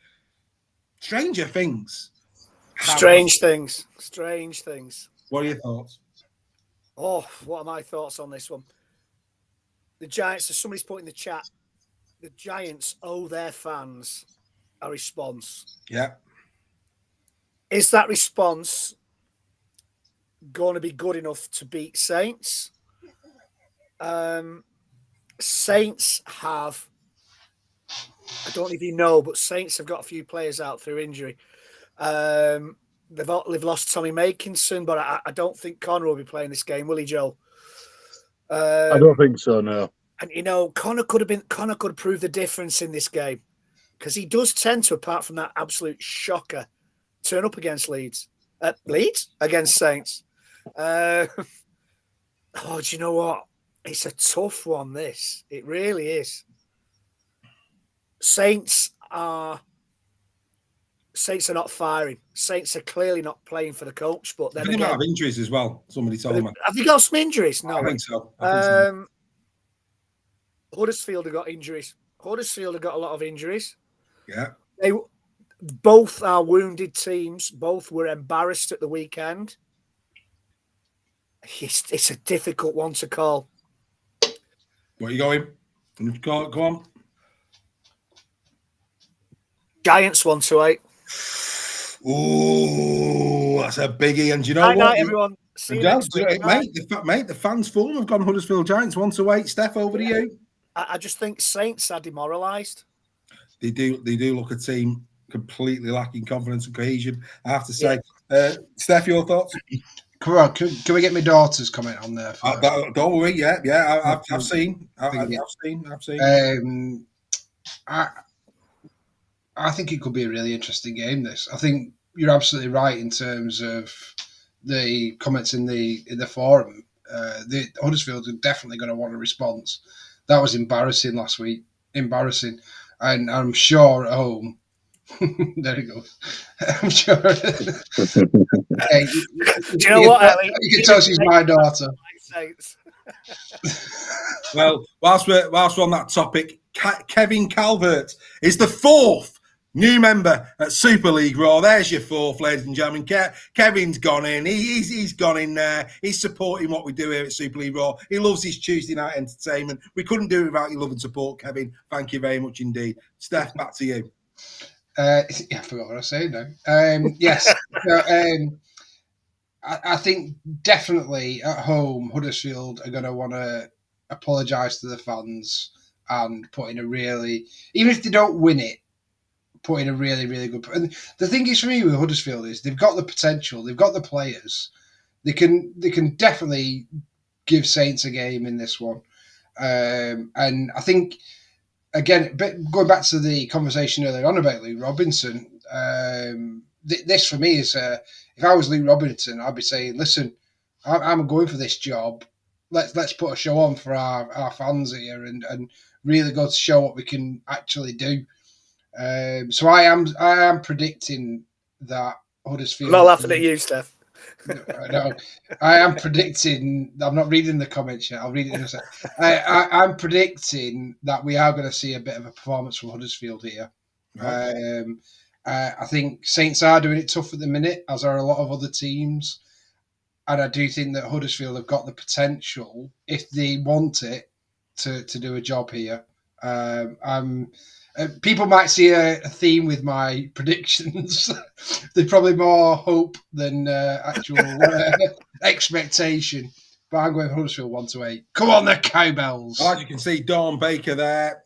stranger things. Strange things. What are your thoughts? Oh, what are my thoughts on this one? The Giants, as somebody's put in the chat, the Giants owe their fans a response. Yeah. Is that response going to be good enough to beat Saints? Saints have, I don't know if you know, but Saints have got a few players out through injury. They've lost Tommy Makinson, but I don't think Connor will be playing this game, will he, Joel? I don't think so, no. And Connor could have proved the difference in this game, because he does tend to, apart from that absolute shocker, turn up against Leeds against Saints. Do you know what? It's a tough one. This, it really is. Saints are not firing. Saints are clearly not playing for the coach. But then they might have injuries as well. Somebody told me. Have you got some injuries? No, I think so. Huddersfield have got injuries. Huddersfield have got a lot of injuries. Yeah. They both are wounded teams. Both were embarrassed at the weekend. It's a difficult one to call. Where are you going? Go on. Giants 1-8. Ooh, that's a biggie. And do you know what? Night, everyone. See you next week. Mate, the fans form have gone Huddersfield Giants 1-8. Steph, over to you. I just think Saints are demoralised. They do look a team completely lacking confidence and cohesion, I have to say. Steph, your thoughts? Come on, can we get my daughter's comment on there? Don't worry, yeah. I've seen. I've seen. I think it could be a really interesting game. This, I think you're absolutely right in terms of the comments in the forum. The Huddersfield are definitely going to want a response. That was embarrassing last week. Embarrassing, and I'm sure at home. There you go. I'm sure. Hey, do you know what, Ellie? You can tell she's my daughter. Well, whilst we're on that topic, Kevin Calvert is the fourth new member at Super League Raw. There's your fourth, ladies and gentlemen. Kevin's gone in. He's gone in there. He's supporting what we do here at Super League Raw. He loves his Tuesday night entertainment. We couldn't do it without your love and support, Kevin. Thank you very much indeed. Steph, back to you. I forgot what I was saying now. Yes. I think definitely at home, Huddersfield are going to want to apologise to the fans and put in a really, even if they don't win it, put in a really, really good. And the thing is for me with Huddersfield is they've got the potential, they've got the players, they can definitely give Saints a game in this one. And I think, again, going back to the conversation earlier on about Luke Robinson, this for me is, if I was Luke Robinson, I'd be saying, listen, I'm going for this job. Let's put a show on for our fans here and really go to show what we can actually do. So I am predicting that Huddersfield. I'm not laughing at you, Steph. No, I am predicting. I'm not reading the comments yet. I'll read it in a second. I'm predicting that we are going to see a bit of a performance from Huddersfield here. Right. I think Saints are doing it tough at the minute, as are a lot of other teams. And I do think that Huddersfield have got the potential, if they want it, to do a job here. People might see a theme with my predictions. They're probably more hope than actual expectation. But I'm going Huddersfield 1-8. Come on, the cowbells! As you can see, Dawn Baker there.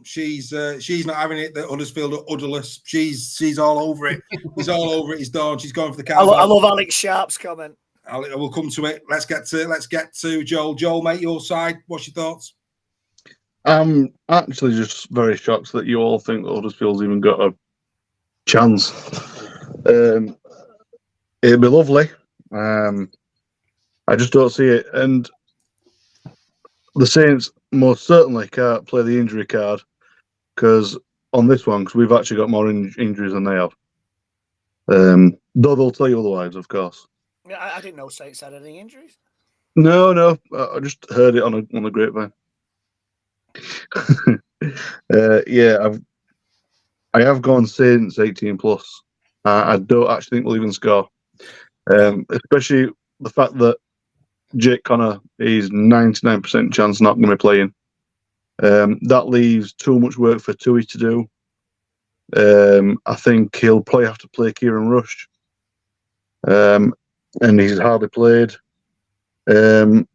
She's not having it that Huddersfield are udderless. She's all over it. She's all over it. It's Dawn. She's going for the cowbells. I love Alex Sharp's comment. We'll come to it. Let's get to Joel. Joel, mate, your side. What's your thoughts? I'm actually just very shocked that you all think that Huddersfield's even got a chance. It'd be lovely. I just don't see it. And the Saints most certainly can't play the injury card because on this one, because we've actually got more injuries than they have. Though they'll tell you otherwise, of course. Yeah, I didn't know Saints had any injuries. No, I just heard it on a grapevine. I have gone Saints 18 plus. I don't actually think we'll even score, especially the fact that Jake Connor is 99% chance not going to be playing. That leaves too much work for Tui to do. I think he'll probably have to play Kieran Rush, and he's hardly played. Do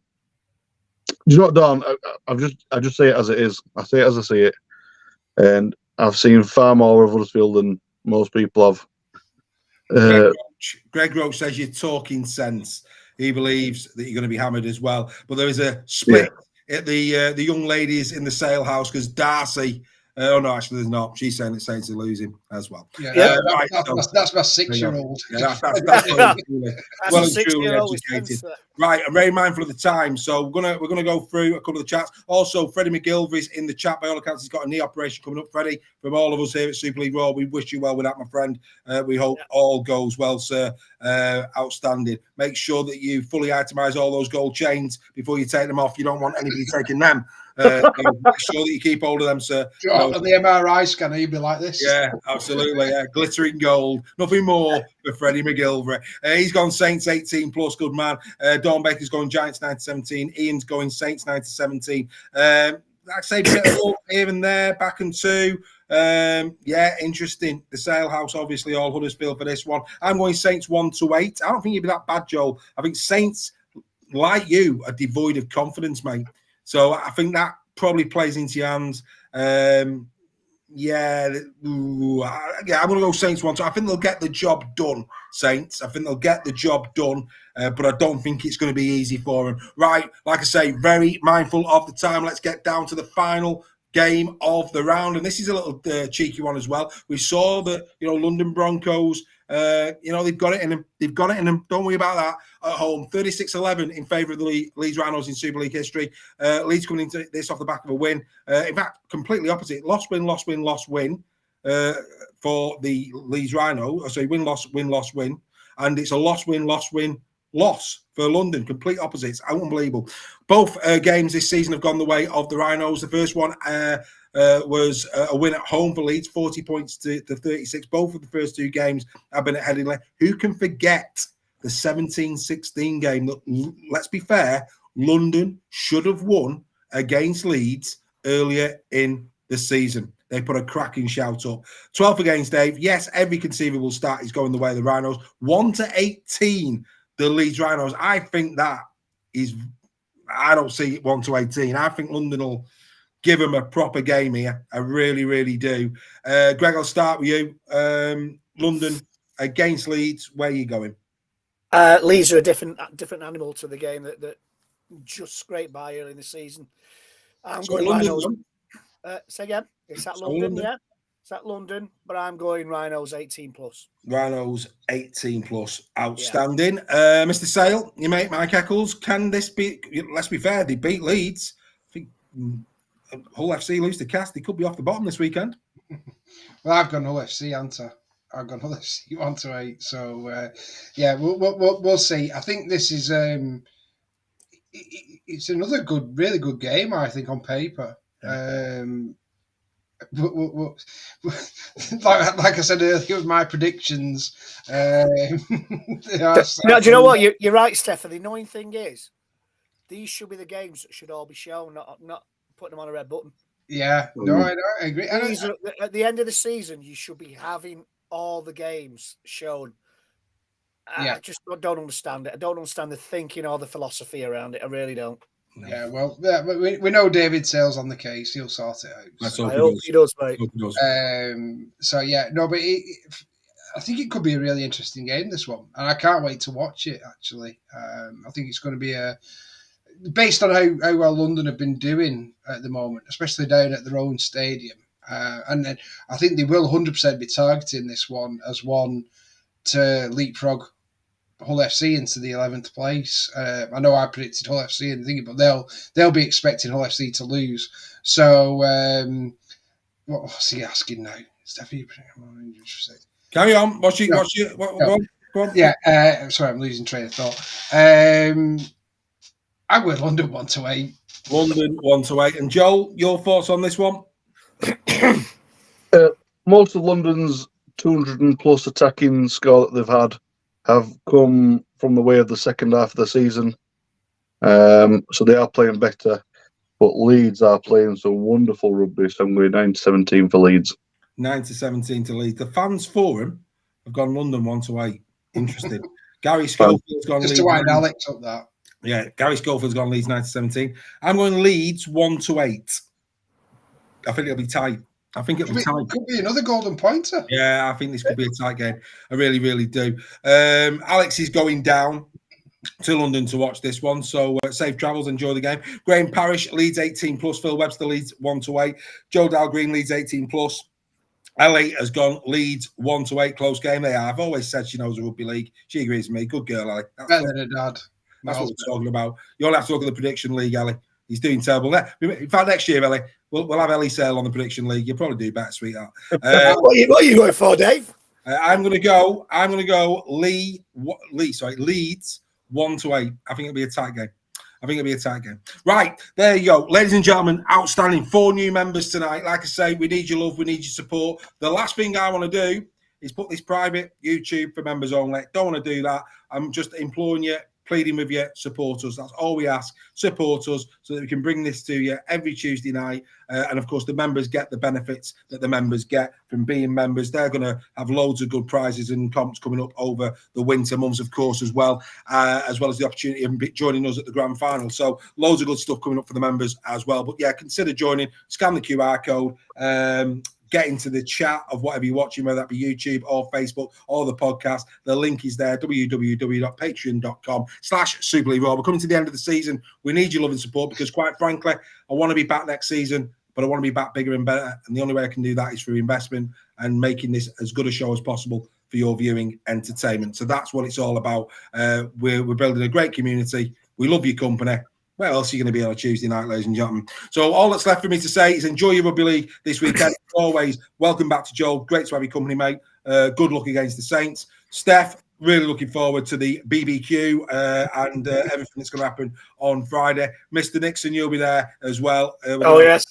you know what, Don? I just say it as it is. I say it as I see it, and I've seen far more of Huddersfield than most people have. Greg Roach says you're talking sense. He believes that you're going to be hammered as well. But there is a split at the young ladies in the Sale House because Darcy. Oh no, actually, there's not. She's saying that Saints are losing as well. Yeah, that's my 6-year-old. Yeah, that's well and truly educated. Right, I'm very mindful of the time, so we're gonna go through a couple of the chats. Also, Freddie McGilvery's in the chat. By all accounts, he's got a knee operation coming up. Freddie, from all of us here at Super League Raw, we wish you well with that, my friend. We hope all goes well, sir. Outstanding. Make sure that you fully itemise all those gold chains before you take them off. You don't want anybody taking them. Make sure that you keep hold of them, sir. On the MRI scanner, you'd be like this. Yeah, absolutely. Yeah, glittering gold. Nothing more for Freddie McGilvery. He's gone Saints 18 plus. Good man. Dawn Baker's going Giants 9-17. Ian's going Saints 9-17. Like I say, here and there, back and two. Yeah, interesting. The Sale House, obviously, all Huddersfield for this one. I'm going Saints 1-8. I don't think you'd be that bad, Joel. I think Saints, like you, are devoid of confidence, mate. So I think that probably plays into your hands. I'm going to go Saints 1-2. I think they'll get the job done, Saints. I think they'll get the job done, but I don't think it's going to be easy for them. Right, like I say, very mindful of the time. Let's get down to the final game of the round, and this is a little cheeky one as well. We saw that London Broncos. They've got it in them. They've got it in them. Don't worry about that. At home, 36-11 in favour of the Leeds Rhinos in Super League history. Leeds coming into this off the back of a win. In fact, completely opposite. Loss, win for the Leeds Rhinos. So win, loss, win. And it's a loss, win, loss for London. Complete opposites. Unbelievable. Both games this season have gone the way of the Rhinos. The first one was a win at home for Leeds, 40 points to 36. Both of the first two games have been at Headingley. Who can forget the 17-16 game that, let's be fair, London should have won against Leeds earlier in the season? They put a cracking shout up. 12 against Dave. Yes, every conceivable start is going the way of the Rhinos. 1-18, the Leeds Rhinos. I think that is, I don't see it 1-18. I think London will give them a proper game here. I really, really do. Greg, I'll start with you. London against Leeds. Where are you going? Leeds are a different animal to the game that just scraped by early in the season. I'm going Rhinos. Say again. It's at London, yeah. It's at London, but I'm going Rhinos 18 plus. Rhinos 18 plus. Outstanding. Yeah. Mr. Sale, your mate Mike Eccles. Can this be? Let's be fair. They beat Leeds. I think Hull FC lose to Cast. They could be off the bottom this weekend. Well, I've gone Hull FC, haven't I? I've gone Hull FC 1-8. So we'll see. I think this is it's another really good game. I think on paper. Like I said earlier with my predictions. Do you know what? You're right, Steph. The annoying thing is, these should be the games that should all be shown, not putting them on a red button. Yeah, no, I agree. At the end of the season, you should be having all the games shown. I just don't understand it. I don't understand the thinking or the philosophy around it. I really don't. Yeah, well, we know David Sale's on the case. He'll sort it out. I hope he does, mate. But I think it could be a really interesting game, this one, and I can't wait to watch it. Actually, I think it's going to be based on how well London have been doing at the moment, especially down at their own stadium, and then I think they will 100% be targeting this one as one to leapfrog Hull FC into the 11th place. I know I predicted Hull FC and thinking, but they'll be expecting Hull FC to lose. So what's he asking now? Stephanie, carry on. Go on. Yeah, sorry, I'm losing train of thought. I'm with London 1-8. London 1-8. And Joel, your thoughts on this one? Most of London's 200 and plus attacking score that they've had have come from the way of the second half of the season. So they are playing better. But Leeds are playing some wonderful rugby, so I'm going 9-17 for Leeds. 9-17 to Leeds. The fans forum have gone London 1-8. Interesting. Gary Schofield's gone Just Leeds. to wind Alex up that. Yeah, Gary Schofield's gone Leeds 9-17. I'm going Leeds 1-8. I think it'll be tight. Could be another golden pointer. Yeah, I think this could be a tight game. I really, really do. Alex is going down to London to watch this one, so safe travels, enjoy the game. Graham Parrish, Leeds 18 plus. Phil Webster, Leeds 1-8. Joe Dalgreen, Leeds 18 plus. Ellie has gone Leeds 1-8, close game. They are. I've always said she knows the rugby league. She agrees with me. Good girl, Ellie. Better than her dad. That's what we're talking about. You all have to look at the prediction league, Ellie. He's doing terrible. In fact, next year, Ellie, we'll have Ellie Sale on the prediction league. You'll probably do better, sweetheart. What are you going for, Dave? I'm going to go Leeds 1-8. I think it'll be a tight game. Right, there you go. Ladies and gentlemen, outstanding. 4 new members tonight. Like I say, we need your love. We need your support. The last thing I want to do is put this private YouTube for members only. Don't want to do that. I'm just imploring you, pleading with you, support us. That's all we ask. Support us so that we can bring this to you every Tuesday night. And of course, the members get the benefits that the members get from being members. They're going to have loads of good prizes and comps coming up over the winter months, of course, as well as the opportunity of joining us at the grand final. So loads of good stuff coming up for the members as well. But yeah, consider joining. Scan the QR code. Get into the chat of whatever you're watching, whether that be YouTube or Facebook or the podcast. The link is there, www.patreon.com/Super League Raw. We're coming to the end of the season. We need your love and support because, quite frankly, I want to be back next season, but I want to be back bigger and better. And the only way I can do that is through investment and making this as good a show as possible for your viewing entertainment. So that's what it's all about. We're building a great community. We love your company. Where else are you going to be on a Tuesday night, ladies and gentlemen? So all that's left for me to say is enjoy your rugby league this weekend. As always, welcome back to Joel. Great to have your company, mate. Good luck against the Saints. Steph, really looking forward to the BBQ and everything that's going to happen on Friday. Mr. Nixon, you'll be there as well. Yes.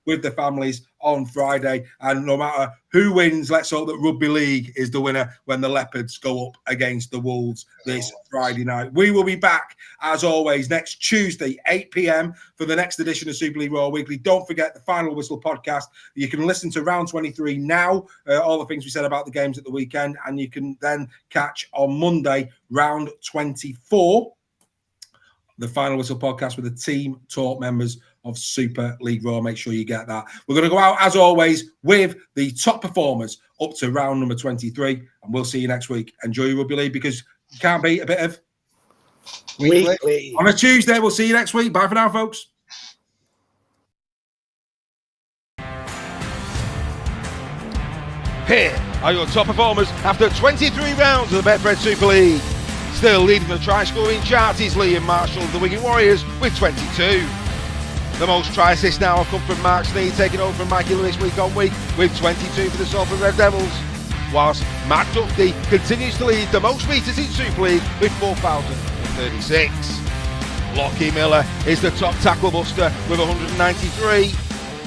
With the families on Friday. And no matter who wins, let's hope that Rugby League is the winner when the Leopards go up against the Wolves this Friday night. We will be back, as always, next Tuesday, 8 p.m. for the next edition of Super League Raw Weekly. Don't forget the Final Whistle podcast. You can listen to Round 23 now, all the things we said about the games at the weekend, and you can then catch on Monday, Round 24, the Final Whistle podcast with the team talk members of Super League Raw. Make sure you get that. We're going to go out, as always, with the top performers up to round number 23, and we'll see you next week. Enjoy your rugby league because you can't beat a bit of weekly. On a Tuesday. We'll see you next week. Bye for now, folks. Here are your top performers after 23 rounds of the Betfred Super League. Still leading the try-scoring charts is Leigh and Marshall of the Wigan Warriors with 22. The most try assists now have come from Mark Sneed, taking over from Mikey Lewis week on week with 22 for the Salford Red Devils, whilst Matt Duffy continues to lead the most meters in Super League with 4,036. Lockie Miller is the top tackle buster with 193,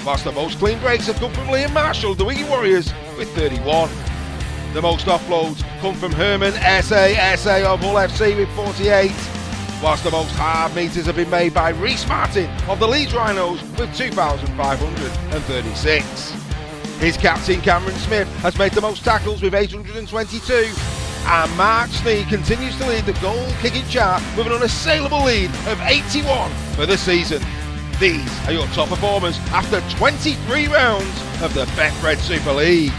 whilst the most clean breaks have come from Leigh and Marshall, the Wigan Warriors, with 31. The most offloads come from Herman SA of Hull FC with 48, whilst the most hard meters have been made by Reece Martin of the Leeds Rhinos with 2,536. His captain Cameron Smith has made the most tackles with 822, and Mark Sneed continues to lead the goal-kicking chart with an unassailable lead of 81 for the season. These are your top performers after 23 rounds of the Betfred Super League.